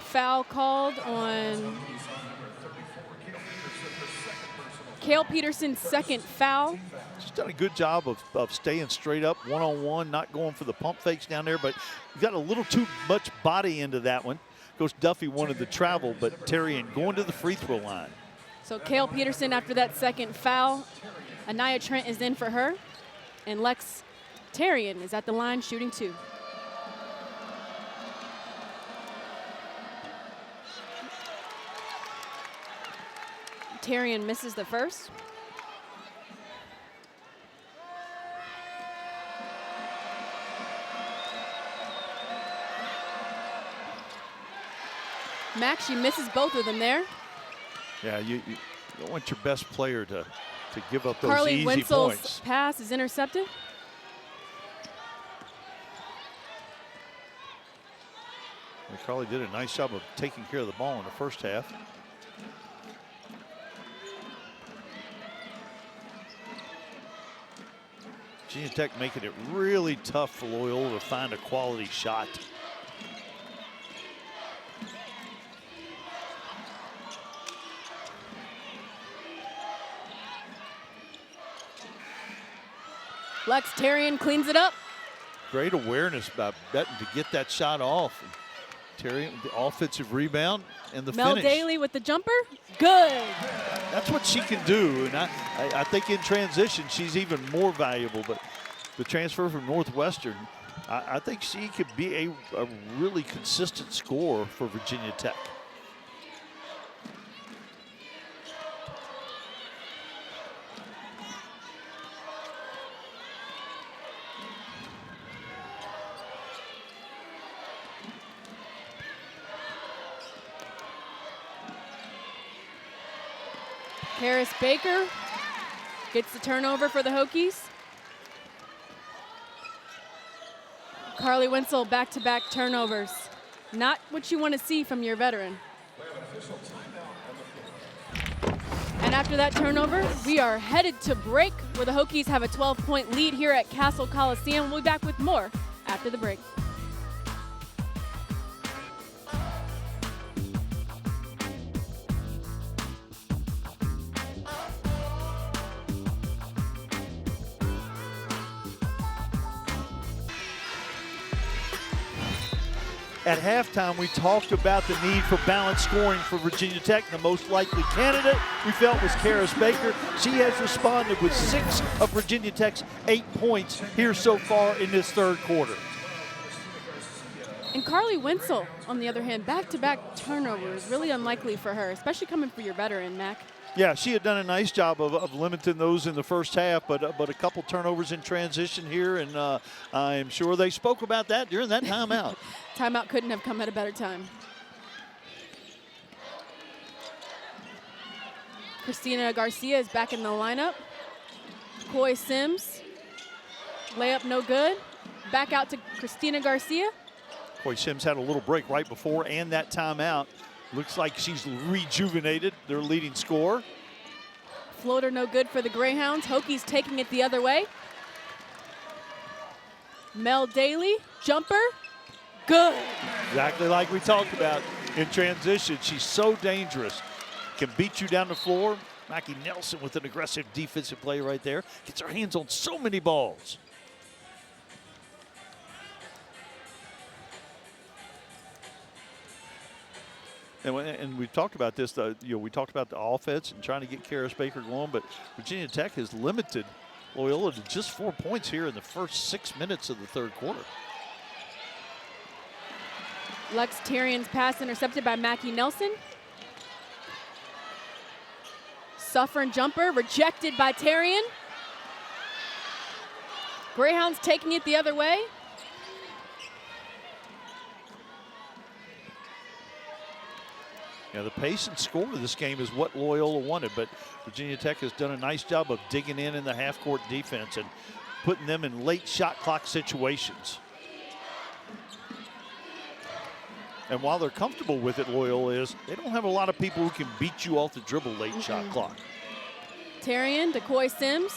Foul called on Kayl Peterson's second foul. She's done a good job of staying straight up, one-on-one, not going for the pump fakes down there, but you got a little too much body into that one. Coach Duffy wanted the travel, but Terrian going to the free throw line. So Kayl Peterson after that second foul. Anaya Trent is in for her. And Lex Terrian is at the line shooting 2. Terrian misses the first. Max, she misses both of them there. Yeah, you don't want your best player to give up those Carleigh easy Wenzel's points. pass is intercepted. And Carleigh did a nice job of taking care of the ball in the first half. Virginia Tech making it really tough for Loyola to find a quality shot. Lex Terrian cleans it up. Great awareness by Betton to get that shot off. Terrian, the offensive rebound and the Mel finish. Daly with the jumper. Good. That's what she can do, and I think in transition she's even more valuable. But the transfer from Northwestern, I think she could be a really consistent scorer for Virginia Tech. Carys Baker gets the turnover for the Hokies. Carleigh Wenzel back-to-back turnovers. Not what you want to see from your veteran. And after that turnover, we are headed to break where the Hokies have a 12-point lead here at Castle Coliseum. We'll be back with more after the break. At halftime, we talked about the need for balanced scoring for Virginia Tech. The most likely candidate we felt was Carys Baker. She has responded with 6 of Virginia Tech's 8 points here so far in this third quarter. And Carleigh Wenzel, on the other hand, back-to-back turnovers, really unlikely for her, especially coming for your veteran, Mac. Yeah, she had done a nice job of limiting those in the first half, but a couple turnovers in transition here, and I'm sure they spoke about that during that timeout. Timeout couldn't have come at a better time. Christina Garcia is back in the lineup. Coy Sims, layup no good. Back out to Christina Garcia. Coy Sims had a little break right before and that timeout. Looks like she's rejuvenated, their leading scorer. Floater no good for the Greyhounds. Hokies taking it the other way. Mel Daly, jumper, good. Exactly like we talked about in transition. She's so dangerous. Can beat you down the floor. Mackie Nelson with an aggressive defensive play right there. Gets her hands on so many balls. And we talked about this, we talked about the offense and trying to get Carys Baker going, but Virginia Tech has limited Loyola to just 4 points here in the first 6 minutes of the third quarter. Lex Terrian's pass intercepted by Mackie Nelson. Suffering jumper rejected by Terrian. Greyhounds taking it the other way. Yeah, the pace and score of this game is what Loyola wanted, but Virginia Tech has done a nice job of digging in the half-court defense and putting them in late shot clock situations. And while they're comfortable with it, Loyola is, they don't have a lot of people who can beat you off the dribble late shot clock. Terrian to Coy Sims.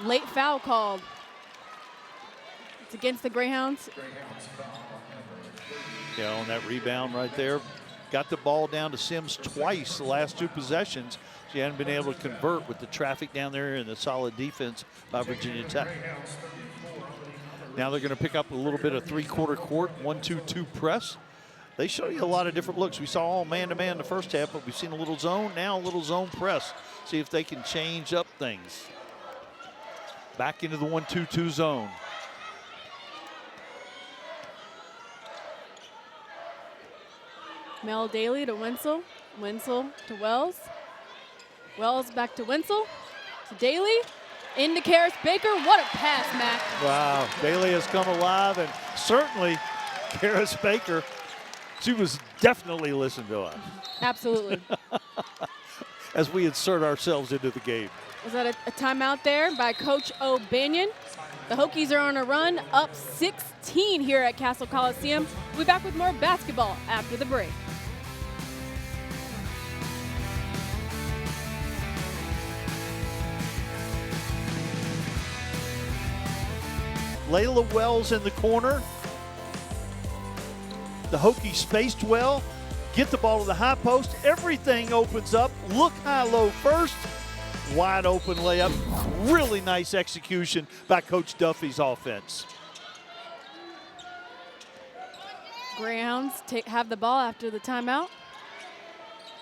Late foul called. It's against the Greyhounds. Yeah, on that rebound right there. Got the ball down to Sims twice the last 2 possessions. She hadn't been able to convert with the traffic down there and the solid defense by Virginia Tech. Now they're going to pick up a little bit of three-quarter court, 1-2-2 press. They show you a lot of different looks. We saw all man-to-man in the first half, but we've seen a little zone, now a little zone press. See if they can change up things. Back into the 1-2-2 zone. Mel Daly to Wenzel. Wenzel to Wells. Wells back to Wenzel. To Daly. Into Carys Baker. What a pass, Mac. Wow, Daly has come alive, and certainly Carys Baker, she was definitely listening to us. Absolutely. As we insert ourselves into the game. Was that a timeout there by Coach O'Banion? The Hokies are on a run, up 16 here at Castle Coliseum. We'll be back with more basketball after the break. Layla Wells in the corner. The Hokies spaced well. Get the ball to the high post. Everything opens up. Look high, low first. Wide open layup. Really nice execution by Coach Duffy's offense. Greyhounds have the ball after the timeout.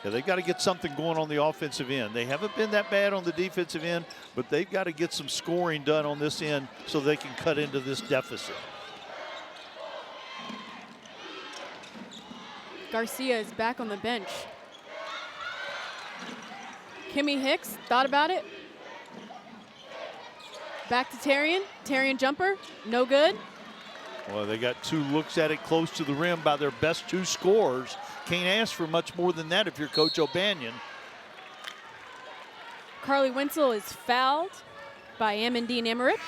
Yeah, they've got to get something going on the offensive end. They haven't been that bad on the defensive end, but they've got to get some scoring done on this end so they can cut into this deficit. Garcia is back on the bench. Kimmy Hicks thought about it. Back to Tarian. Tarian jumper, no good. Well, they got two looks at it close to the rim by their best two scorers. Can't ask for much more than that if you're Coach O'Banion. Carleigh Wenzel is fouled by Amandine Emmerich.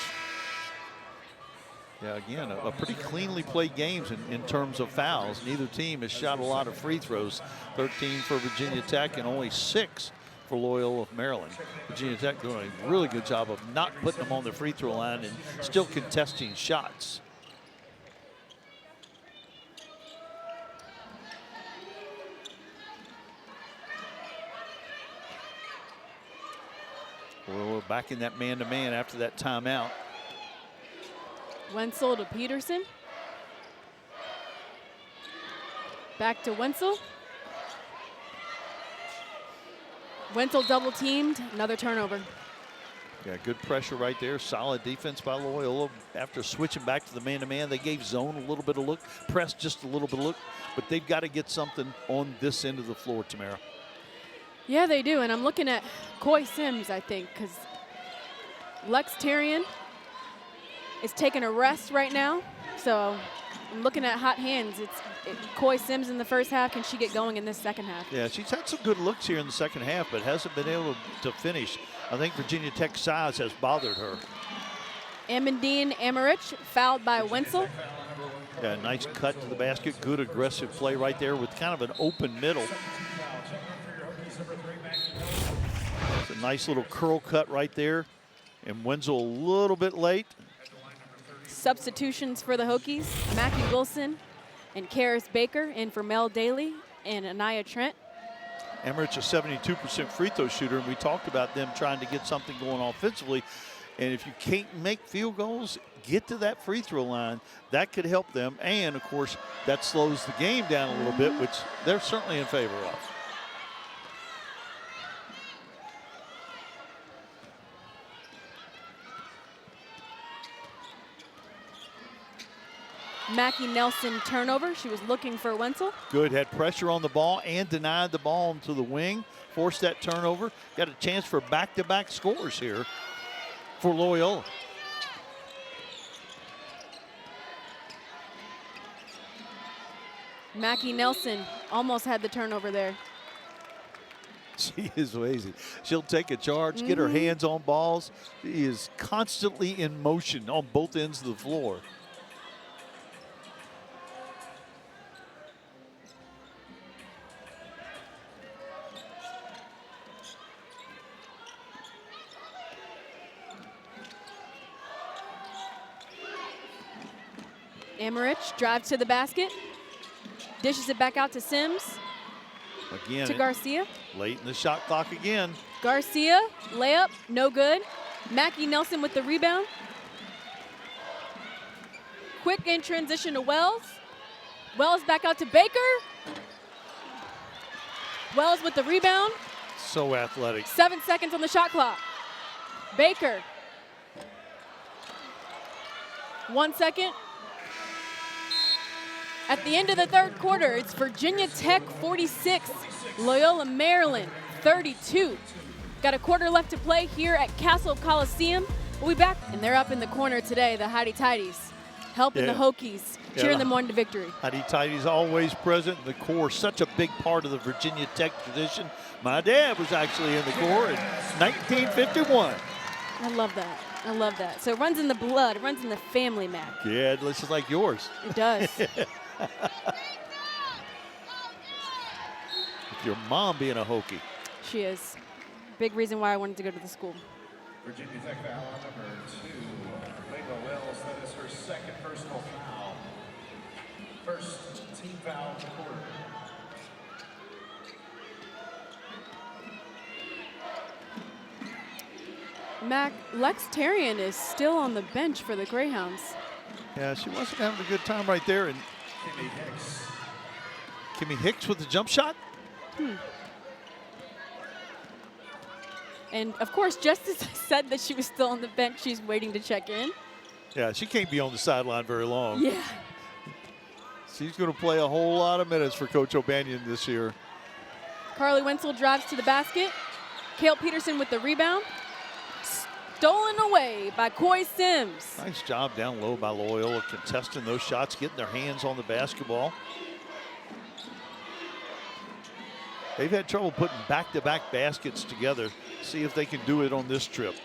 Yeah, again, a pretty cleanly played games in terms of fouls. Neither team has shot a lot of free throws. 13 for Virginia Tech and only 6 for Loyola of Maryland. Virginia Tech doing a really good job of not putting them on the free throw line and still contesting shots. We're back in that man-to-man after that timeout. Wenzel to Peterson. Back to Wenzel. Wenzel double teamed, another turnover. Yeah, good pressure right there. Solid defense by Loyola. After switching back to the man-to-man, they gave zone a little bit of look, press just a little bit of look, but they've got to get something on this end of the floor, Tamara. Yeah, they do, and I'm looking at Coy Sims, I think, because Lex Tarian is taking a rest right now. So I'm looking at hot hands. Coy Sims in the first half. Can she get going in this second half? Yeah, she's had some good looks here in the second half, but hasn't been able to finish. I think Virginia Tech's size has bothered her. Amandine Emmerich fouled by Wenzel. Yeah, nice cut to the basket. Good aggressive play right there with kind of an open middle. It's a nice little curl cut right there. And Wenzel a little bit late. Substitutions for the Hokies. Mackie Wilson and Carys Baker in for Mel Daly and Anaya Trent. Emmerich a 72% free throw shooter, and we talked about them trying to get something going offensively. And if you can't make field goals, get to that free throw line. That could help them. And, of course, that slows the game down a little bit, which they're certainly in favor of. Mackie Nelson turnover. She was looking for Wenzel. Good, had pressure on the ball and denied the ball to the wing. Forced that turnover. Got a chance for back-to-back scores here for Loyola. Mackie Nelson almost had the turnover there. She is lazy. She'll take a charge, get her hands on balls. She is constantly in motion on both ends of the floor. Emmerich drives to the basket, dishes it back out to Sims. Again, to Garcia. late in the shot clock again. Garcia, layup, no good. Mackie Nelson with the rebound. Quick in transition to Wells. Wells back out to Baker. Wells with the rebound. So athletic. 7 seconds on the shot clock. Baker. 1 second. At the end of the third quarter, it's Virginia Tech 46, Loyola, Maryland 32. Got a quarter left to play here at Castle Coliseum. We'll be back, and they're up in the corner today, the Howdy Tidies, helping the Hokies, cheering them on to victory. Howdy Tidies always present in the Corps, such a big part of the Virginia Tech tradition. My dad was actually in the Corps in 1951. I love that. I love that. So it runs in the blood, it runs in the family, Mac. Yeah, it looks like yours. It does. With your mom being a Hokie. She is. Big reason why I wanted to go to the school. Virginia Tech foul on number 2. Kayl Wells, that is her second personal foul. First team foul of the quarter. Mac, Lex Tarian is still on the bench for the Greyhounds. Yeah, she wasn't having a good time right there. And Kimmy Hicks with the jump shot. And of course, just as I said that she was still on the bench, she's waiting to check in. Yeah, she can't be on the sideline very long. Yeah. She's going to play a whole lot of minutes for Coach O'Banion this year. Carleigh Wenzel drives to the basket. Kayl Peterson with the rebound. Stolen away by Coy Sims. Nice job down low by Loyola, contesting those shots, getting their hands on the basketball. They've had trouble putting back-to-back baskets together. See if they can do it on this trip.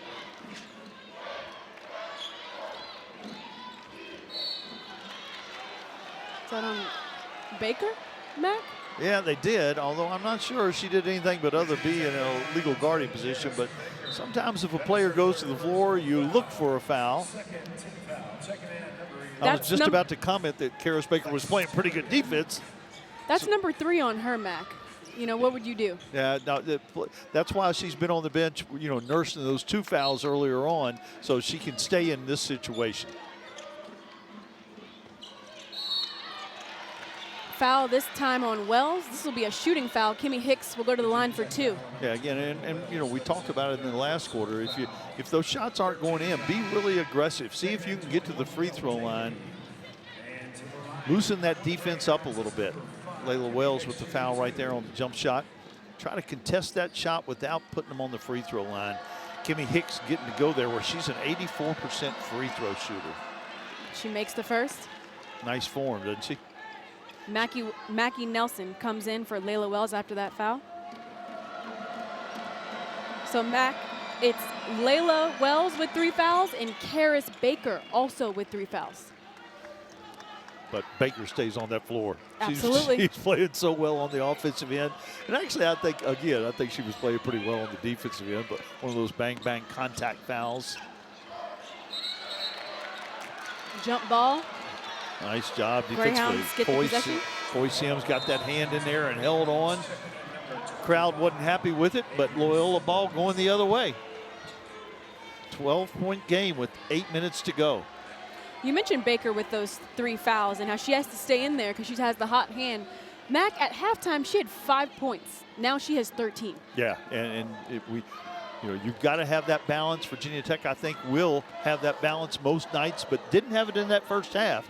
Is that on Baker, Mac? Yeah, they did, although I'm not sure she did anything but other be in a legal guarding position. But sometimes if a player goes to the floor, you look for a foul. I was just about to comment that Carys Baker was playing pretty good defense. That's number 3 on her, Mac. You know, what would you do? Yeah, no, that's why she's been on the bench, you know, nursing those 2 fouls earlier on so she can stay in this situation. Foul this time on Wells. This will be a shooting foul. Kimmy Hicks will go to the line for 2. Yeah, again, and you know, we talked about it in the last quarter. If those shots aren't going in, be really aggressive. See if you can get to the free throw line. Loosen that defense up a little bit. Layla Wells with the foul right there on the jump shot. Try to contest that shot without putting them on the free throw line. Kimmy Hicks getting to go there where she's an 84% free throw shooter. She makes the first. Nice form, doesn't she? Mackie Nelson comes in for Layla Wells after that foul. So Mac, it's Layla Wells with 3 fouls and Carys Baker also with 3 fouls. But Baker stays on that floor. Absolutely. She's playing so well on the offensive end. And actually, I think she was playing pretty well on the defensive end, but one of those bang-bang contact fouls. Jump ball. Nice job Greyhounds get the possession. Coy Sims got that hand in there and held on. Crowd wasn't happy with it, but Loyola ball going the other way. 12-point game with 8 minutes to go. You mentioned Baker with those 3 fouls and how she has to stay in there because she has the hot hand. Mac, at halftime, she had 5 points. Now she has 13. Yeah, you've got to have that balance. Virginia Tech, I think, will have that balance most nights, but didn't have it in that first half.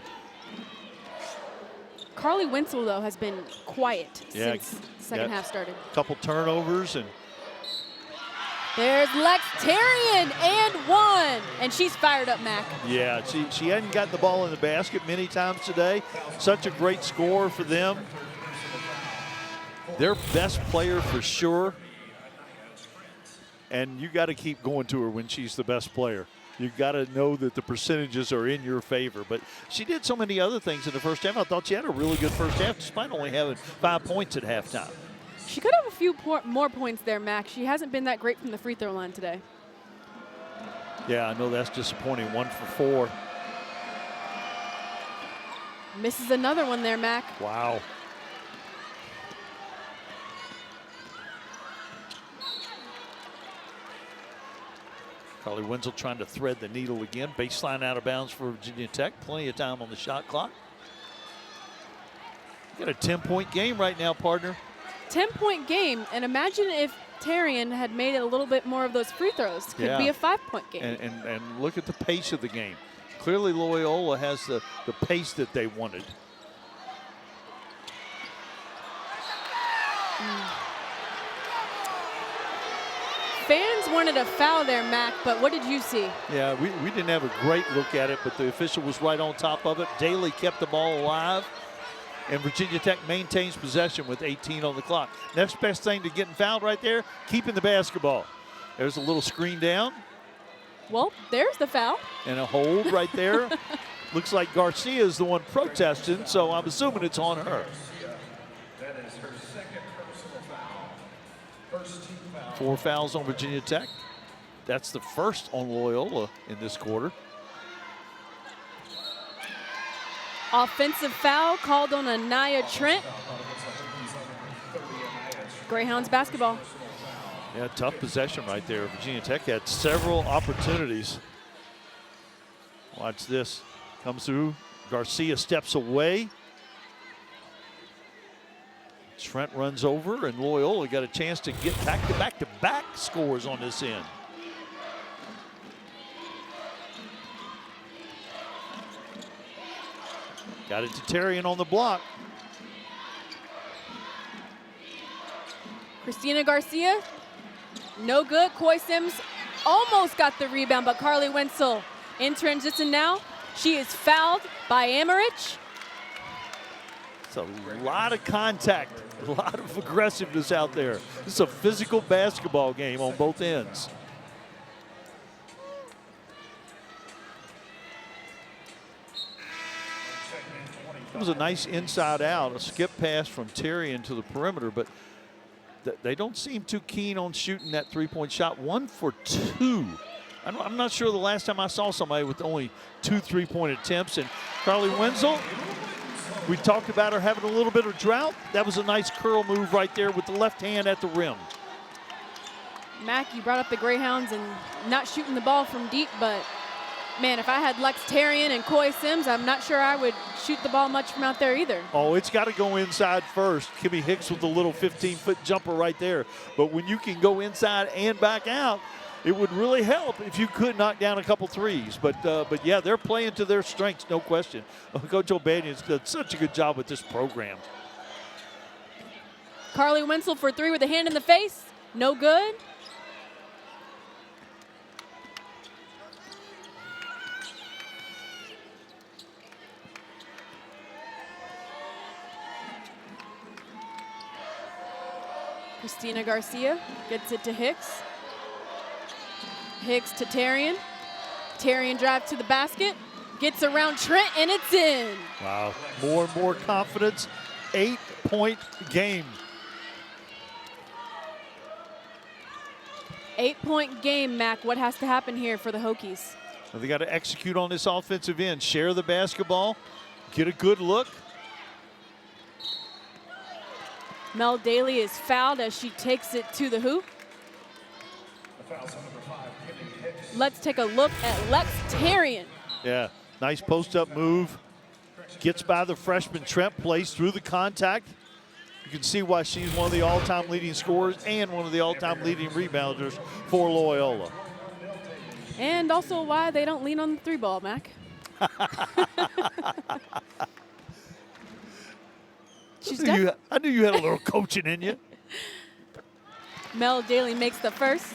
Carleigh Wenzel, though, has been quiet since the second half started. A couple turnovers and there's Lex Tarian and 1. And she's fired up, Mac. yeah, she hadn't gotten the ball in the basket many times today. Such a great score for them. Their best player for sure. And you got to keep going to her when she's the best player. You got to know that the percentages are in your favor. But she did so many other things in the first half. I thought she had a really good first half despite only having 5 points at halftime. She could have a few more points there, Mac. She hasn't been that great from the free throw line today. Yeah, I know that's disappointing. 1 for 4. Misses another one there, Mac. Wow. Carleigh Wenzel trying to thread the needle again. Baseline out of bounds for Virginia Tech. Plenty of time on the shot clock. Got a 10-point game right now, partner. 10-point game, and imagine if Tarian had made it a little bit more of those free throws. Could be a 5-point game. And look at the pace of the game. Clearly Loyola has the pace that they wanted. Fans wanted a foul there, Mac, but what did you see? Yeah, we didn't have a great look at it, but the official was right on top of it. Daly kept the ball alive, and Virginia Tech maintains possession with 18 on the clock. Next best thing to getting fouled right there, keeping the basketball. There's a little screen down. Well, there's the foul. And a hold right there. Looks like Garcia is the one protesting, so I'm assuming it's on her. That is her second personal foul. First team foul. 4 fouls on Virginia Tech. That's the first on Loyola in this quarter. Offensive foul called on Anaya Trent. Greyhounds basketball. Yeah, tough possession right there. Virginia Tech had several opportunities. Watch this. Comes through. Garcia steps away. Trent runs over, and Loyola got a chance to get back-to-back scores on this end. Got it to Tarian on the block. Christina Garcia, no good. Coy Sims almost got the rebound, but Carleigh Wenzel in transition now. She is fouled by Americh. It's a lot of contact, a lot of aggressiveness out there. This is a physical basketball game on both ends. It was a nice inside out, a skip pass from Tarian to the perimeter, but they don't seem too keen on shooting that three-point shot. 1 for 2. I'm not sure the last time I saw somebody with only 2 3-point attempts. And Carleigh Wenzel, we talked about her having a little bit of drought. That was a nice curl move right there with the left hand at the rim. Mac, you brought up the Greyhounds and not shooting the ball from deep, but man, if I had Lex Tarian and Coy Sims, I'm not sure I would shoot the ball much from out there either. Oh, it's got to go inside first. Kimmy Hicks with the little 15-foot jumper right there. But when you can go inside and back out, it would really help if you could knock down a couple threes. But yeah, they're playing to their strengths, no question. Coach O'Banion's done such a good job with this program. Carleigh Wenzel for 3 with a hand in the face. No good. Christina Garcia gets it to Hicks. Hicks to Tarian. Tarian drives to the basket. Gets around Trent, and it's in. Wow, more and more confidence. 8-point game. 8-point game, Mac. What has to happen here for the Hokies? Well, they got to execute on this offensive end. Share the basketball. Get a good look. Mel Daly is fouled as she takes it to the hoop. Let's take a look at Lex Tarian. Yeah, nice post-up move. Gets by the freshman Trent, plays through the contact. You can see why she's one of the all-time leading scorers and one of the all-time leading rebounders for Loyola. And also why they don't lean on the 3-ball, Mac. I knew you had a little coaching in you. Mel Daly makes the first.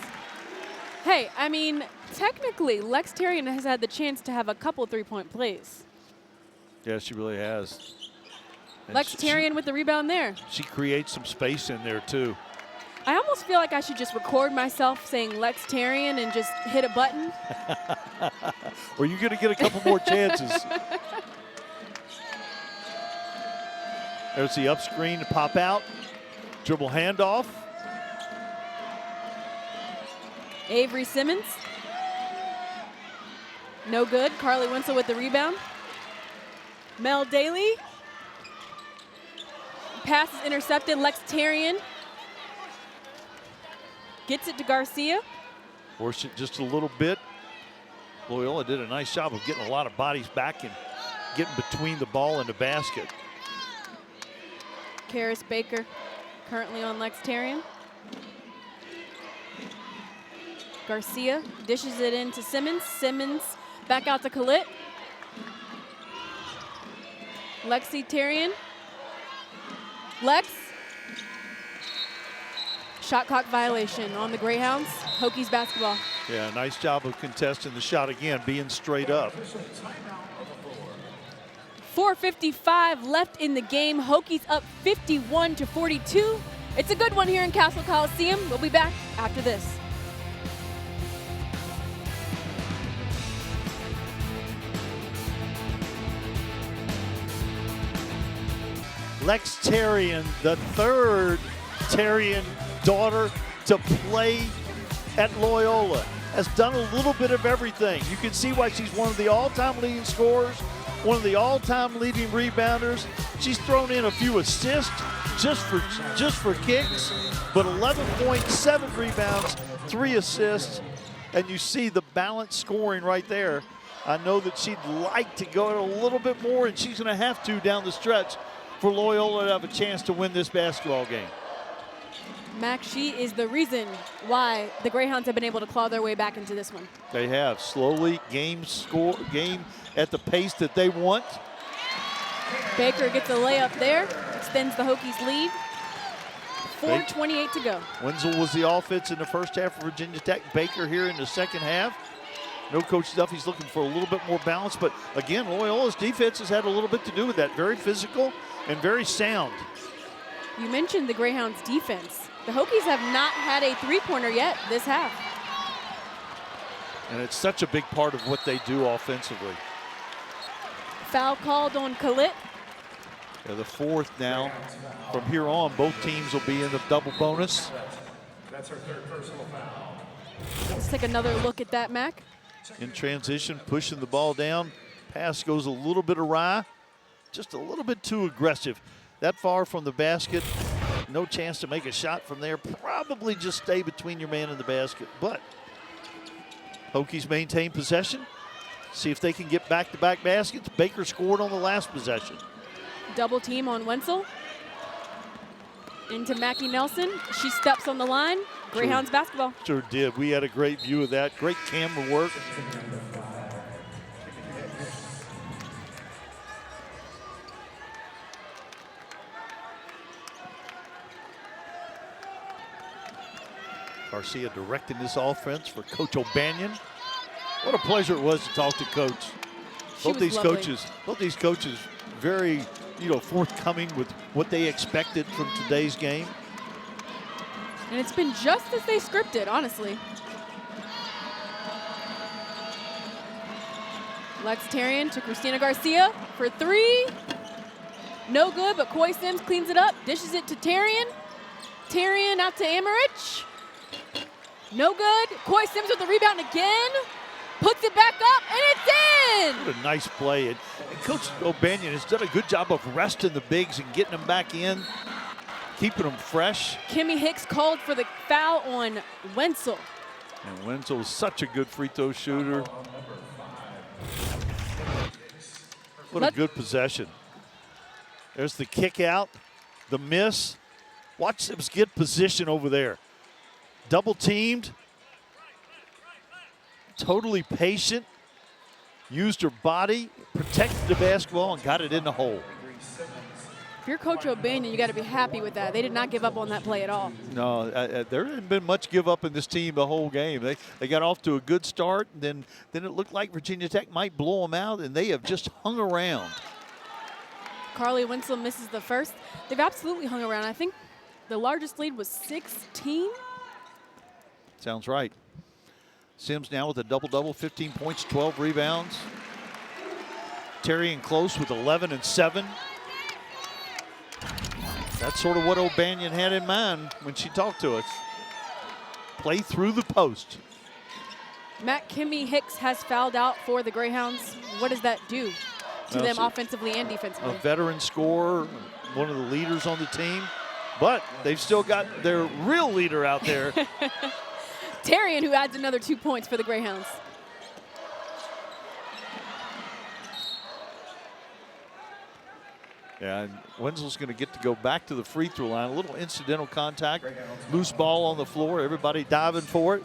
Hey, I mean, technically, Lex Tarian has had the chance to have a couple 3-point plays. Yeah, she really has. And Lex Tarian with the rebound there. She creates some space in there, too. I almost feel like I should just record myself saying Lex Tarian and just hit a button. Or you're going to get a couple more chances. There's the up screen to pop out. Dribble handoff. Avery Simmons. No good. Carleigh Wenzel with the rebound. Mel Daly. Pass is intercepted. Lex Tarian gets it to Garcia. Force it just a little bit. Loyola did a nice job of getting a lot of bodies back and getting between the ball and the basket. Carys Baker currently on Lextarian. Garcia dishes it into Simmons. Simmons back out to Carleigh. Lexitarian. Lex. Shot clock violation on the Greyhounds. Hokies basketball. Yeah, nice job of contesting the shot again, being straight up. 4:55 left in the game. Hokies up 51-42. It's a good one here in Castle Coliseum. We'll be back after this. Lextarian, the third Tarian daughter to play at Loyola, has done a little bit of everything. You can see why she's one of the all-time leading scorers, one of the all-time leading rebounders. She's thrown in a few assists just for kicks, but 11.7 rebounds, 3 assists, and you see the balanced scoring right there. I know that she'd like to go a little bit more, and she's going to have to down the stretch for Loyola to have a chance to win this basketball game. Mac, she is the reason why the Greyhounds have been able to claw their way back into this one. They have slowly game at the pace that they want. Baker gets a layup there, extends the Hokies lead. 4:28 to go. Wenzel was the offense in the first half for Virginia Tech. Baker here in the second half. No Coach Duffy's looking for a little bit more balance, but again, Loyola's defense has had a little bit to do with that. Very physical and very sound. You mentioned the Greyhounds defense. The Hokies have not had a three-pointer yet this half. And it's such a big part of what they do offensively. Foul called on Carleigh. Yeah, the fourth now. From here on, both teams will be in the double bonus. That's her third personal foul. Let's take another look at that, Mac. In transition, pushing the ball down. Pass goes a little bit awry. Just a little bit too aggressive. That far from the basket. No chance to make a shot from there. Probably just stay between your man and the basket. But Hokies maintain possession. See if they can get back-to-back baskets. Baker scored on the last possession. Double team on Wenzel. Into Mackie Nelson. She steps on the line. Greyhounds basketball. Sure did. We had a great view of that. Great camera work. Garcia directing this offense for Coach O'Banion. What a pleasure it was to talk to Coach. Both these coaches, very, forthcoming with what they expected from today's game. And it's been just as they scripted, honestly. Lextarian to Christina Garcia for 3. No good, but Coy Sims cleans it up, dishes it to Tarian. Tarian out to Amarich. No good. Coy Sims with the rebound again. Puts it back up, and it's in! What a nice play. And Coach O'Banion has done a good job of resting the bigs and getting them back in, keeping them fresh. Kimmy Hicks called for the foul on Wenzel. And Wenzel is such a good free throw shooter. What a good possession. There's the kick out, the miss. Watch them get position over there. Double teamed. Totally patient. Used her body, protected the basketball, and got it in the hole. If you're Coach O'Banion, you got to be happy with that. They did not give up on that play at all. No, there hasn't been much give up in this team the whole game. They got off to a good start, and then it looked like Virginia Tech might blow them out, and they have just hung around. Carleigh Wenzel misses the first. They've absolutely hung around. I think the largest lead was 16. Sounds right. Sims now with a double-double, 15 points, 12 rebounds. Tarian close with 11 and 7. That's sort of what O'Banion had in mind when she talked to us. Play through the post. Matt Kimmy Hicks has fouled out for the Greyhounds. What does that do to them offensively and defensively? A veteran scorer, one of the leaders on the team, but they've still got their real leader out there. Tarian, who adds another 2 points for the Greyhounds. Yeah, and Wenzel's going to get to go back to the free throw line. A little incidental contact, loose ball on the floor, everybody diving for it.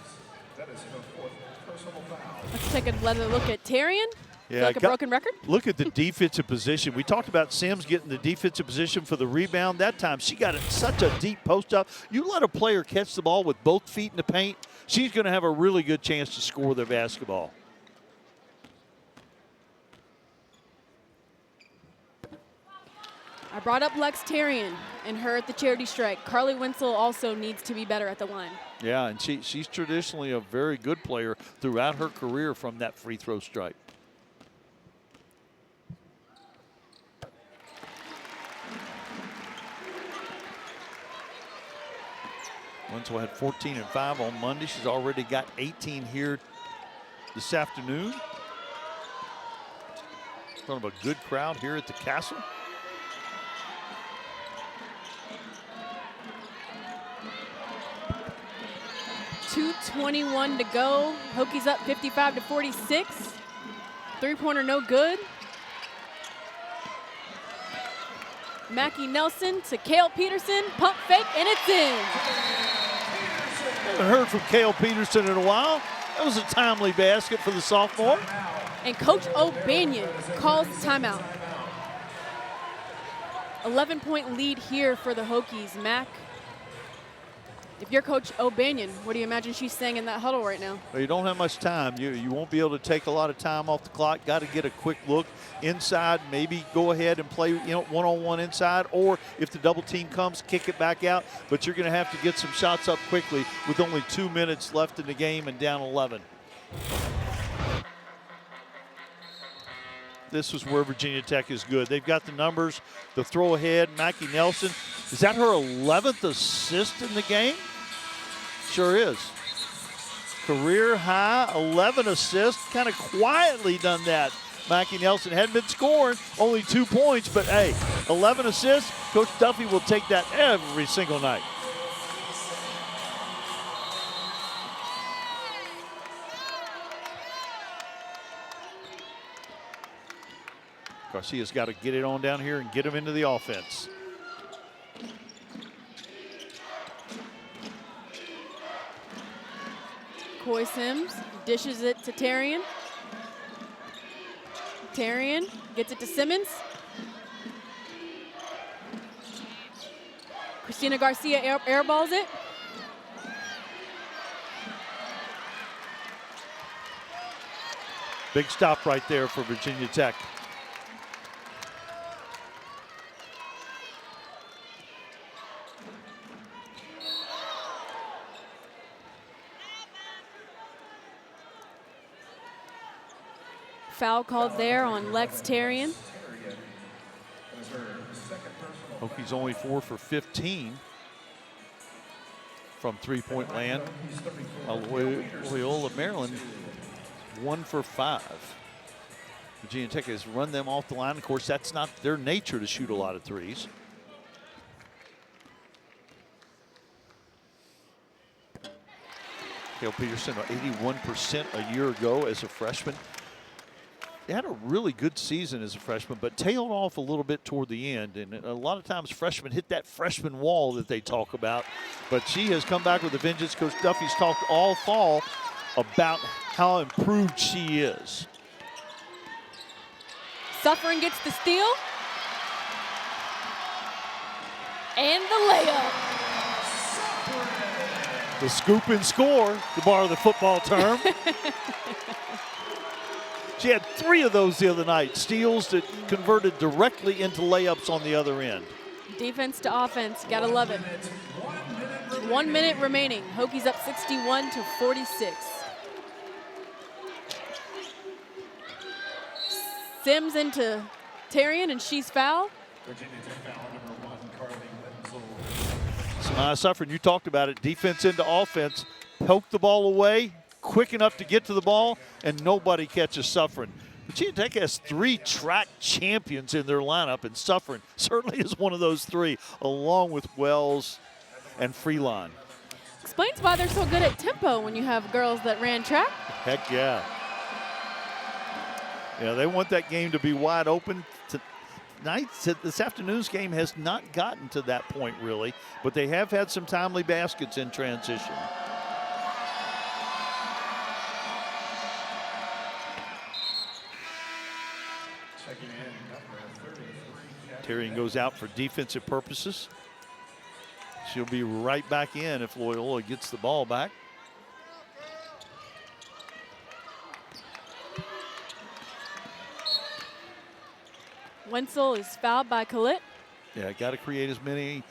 Let's take another look at Tarian. Yeah, like a broken record? Look at the defensive position. We talked about Sims getting the defensive position for the rebound. That time she got it such a deep post up. You let a player catch the ball with both feet in the paint, she's going to have a really good chance to score the basketball. I brought up Lex Tarian and her at the charity strike. Carleigh Wenzel also needs to be better at the line. Yeah, and she's traditionally a very good player throughout her career from that free throw strike. Wenzel had 14 and 5 on Monday. She's already got 18 here this afternoon. In front of a good crowd here at the Castle. .221 to go. Hokies up 55-46. Three-pointer no good. Mackie Nelson to Kayl Peterson. Pump fake, and it's in. Haven't heard from Kayl Peterson in a while. That was a timely basket for the sophomore. And Coach O'Banion calls timeout. 11-point lead here for the Hokies. Mac, if you're Coach O'Banion, what do you imagine she's saying in that huddle right now? Well, you don't have much time. You won't be able to take a lot of time off the clock. Got to get a quick look inside, maybe go ahead and play one-on-one inside, or if the double team comes, kick it back out. But you're going to have to get some shots up quickly with only 2 minutes left in the game and down 11. This is where Virginia Tech is good. They've got the numbers, the throw ahead. Mackie Nelson, is that her 11th assist in the game? Sure is. Career high, 11 assists, kind of quietly done that. Mackie Nelson hadn't been scoring, only 2 points, but hey, 11 assists. Coach Duffy will take that every single night. Garcia's got to get it on down here and get him into the offense. Coy Sims dishes it to Tarian. Tarian gets it to Simmons. Christina Garcia airballs it. Big stop right there for Virginia Tech. Foul called there on Lex Tarian. Hokies only 4 for 15 from three-point land. Loyola, Maryland, 1 for 5. Virginia Tech has run them off the line. Of course, that's not their nature to shoot a lot of threes. Kayl Peterson, 81% a year ago as a freshman. They had a really good season as a freshman, but tailed off a little bit toward the end. And a lot of times freshmen hit that freshman wall that they talk about. But she has come back with a vengeance. Coach Duffy's talked all fall about how improved she is. Suffering gets the steal. And the layup. The scoop and score, to borrow the football term. She had 3 of those the other night. Steals that converted directly into layups on the other end. Defense to offense, gotta love it. 1 minute remaining. Hokies up 61-46. Sims into Tarian, and she's fouled. Virginia Tech foul number 1, Carleigh Wenzel. Samaya Suffren, you talked about it. Defense into offense. Poke the ball away, quick enough to get to the ball, and nobody catches Suffren. Virginia Tech has 3 track champions in their lineup, and Suffren certainly is one of those 3, along with Wells and Freelon. Explains why they're so good at tempo when you have girls that ran track. Heck yeah. Yeah, they want that game to be wide open. This afternoon's game has not gotten to that point really, but they have had some timely baskets in transition. Checking in, number 33. Terrian goes out for defensive purposes. She'll be right back in if Loyola gets the ball back. Wenzel is fouled by Carleigh. Yeah, got to create as many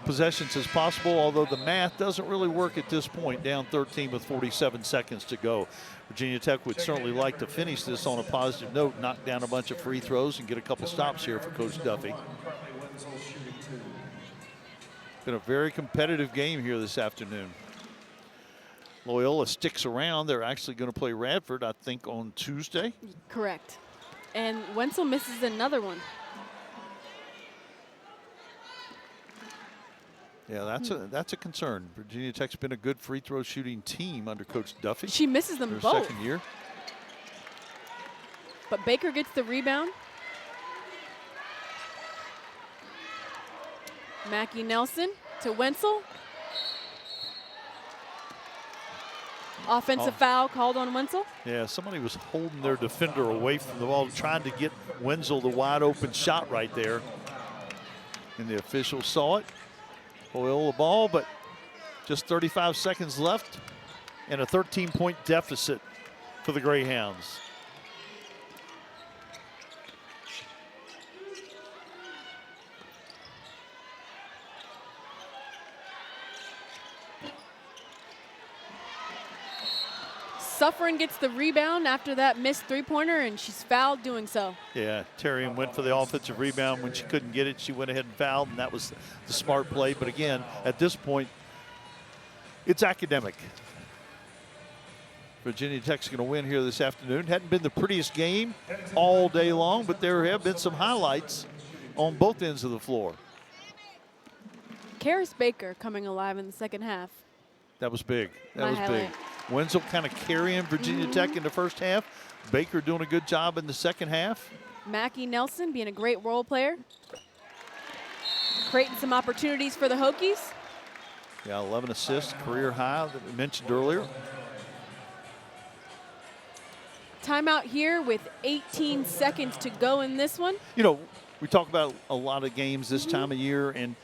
possessions as possible, although the math doesn't really work at this point, down 13 with 47 seconds to go. Virginia Tech would certainly like to finish this on a positive note, knock down a bunch of free throws and get a couple stops here for Coach Duffy. Carleigh Wenzel shooting 2. Been a very competitive game here this afternoon. Loyola sticks around. They're actually going to play Radford, I think, on Tuesday. Correct. And Wenzel misses another one. Yeah, that's a concern. Virginia Tech's been a good free throw shooting team under Coach Duffy. She misses them Her both. second year. But Baker gets the rebound. Mackie Nelson to Wenzel. Offensive foul called on Wenzel. Yeah, somebody was holding their defender away from the ball, trying to get Wenzel the wide open shot right there. And the official saw it. Loyola ball, but just 35 seconds left and a 13-point deficit for the Greyhounds. Suffering gets the rebound after that missed three-pointer, and she's fouled doing so. Yeah, Terrian went for the offensive rebound. When she couldn't get it, she went ahead and fouled, and that was the smart play. But again, at this point, it's academic. Virginia Tech's going to win here this afternoon. Hadn't been the prettiest game all day long, but there have been some highlights on both ends of the floor. Carys Baker coming alive in the second half. That was big. That My was highlight. big. Wenzel kind of carrying Virginia Tech in the first half. Baker doing a good job in the second half. Mackie Nelson being a great role player. Creating some opportunities for the Hokies. Yeah, 11 assists, career high that we mentioned earlier. Timeout here with 18 seconds to go in this one. You know, we talk about a lot of games this time of year, and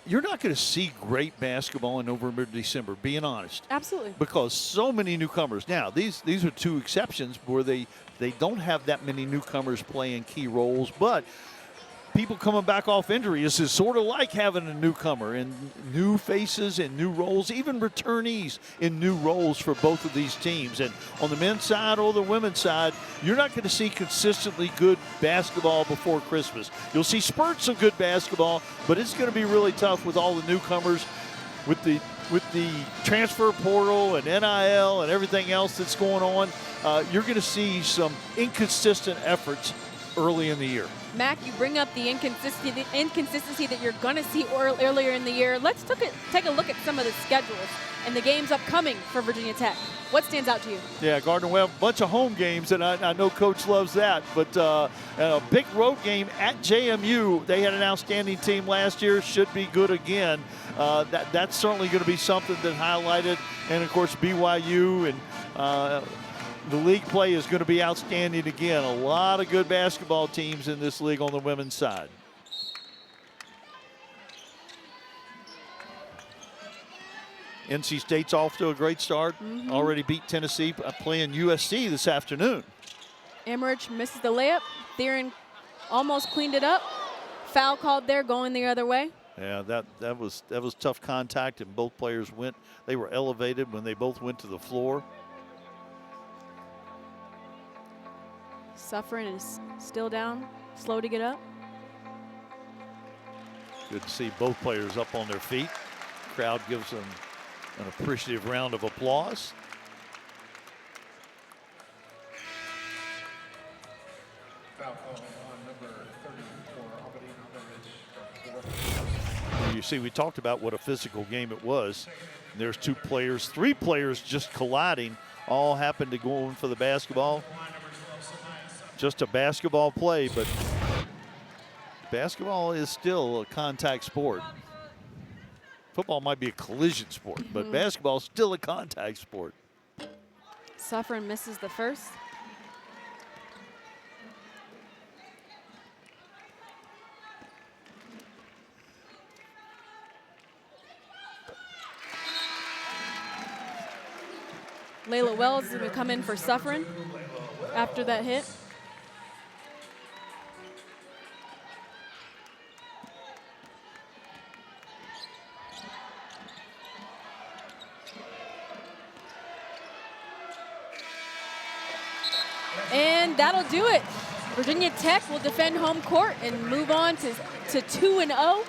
you're not going to see great basketball in November, December, being honest. Absolutely. Because so many newcomers. Now, these are two exceptions where they don't have that many newcomers playing key roles, but people coming back off injuries is sort of like having a newcomer, and new faces and new roles, even returnees in new roles for both of these teams. And on the men's side or the women's side, you're not going to see consistently good basketball before Christmas. You'll see spurts of good basketball, but it's going to be really tough with all the newcomers, with the transfer portal and NIL and everything else that's going on. You're going to see some inconsistent efforts early in the year. Mac, you bring up the inconsistency that you're going to see earlier in the year. Let's take a look at some of the schedules and the games upcoming for Virginia Tech. What stands out to you? Yeah, Gardner-Webb, a bunch of home games, and I know Coach loves that. But a big road game at JMU. They had an outstanding team last year, should be good again. That's certainly going to be something that highlighted. And, of course, BYU and the league play is going to be outstanding again. A lot of good basketball teams in this league on the women's side. NC State's off to a great start. Already beat Tennessee, playing USC this afternoon. Emmerich misses the layup. Theron almost cleaned it up. Foul called there, going the other way. Yeah, that was tough contact, and both players went. They were elevated when they both went to the floor. Suffering is still down, slow to get up. Good to see both players up on their feet. Crowd gives them an appreciative round of applause. Foul call on number 34, Albany Ridge. You see, we talked about what a physical game it was. There's 2 players, 3 players just colliding, all happened to go in for the basketball. Just a basketball play, but basketball is still a contact sport. Football might be a collision sport, but basketball is still a contact sport. Suffren misses the first. Layla Wells is going to come in for Suffren after that hit. And that'll do it. Virginia Tech will defend home court and move on to 2-0.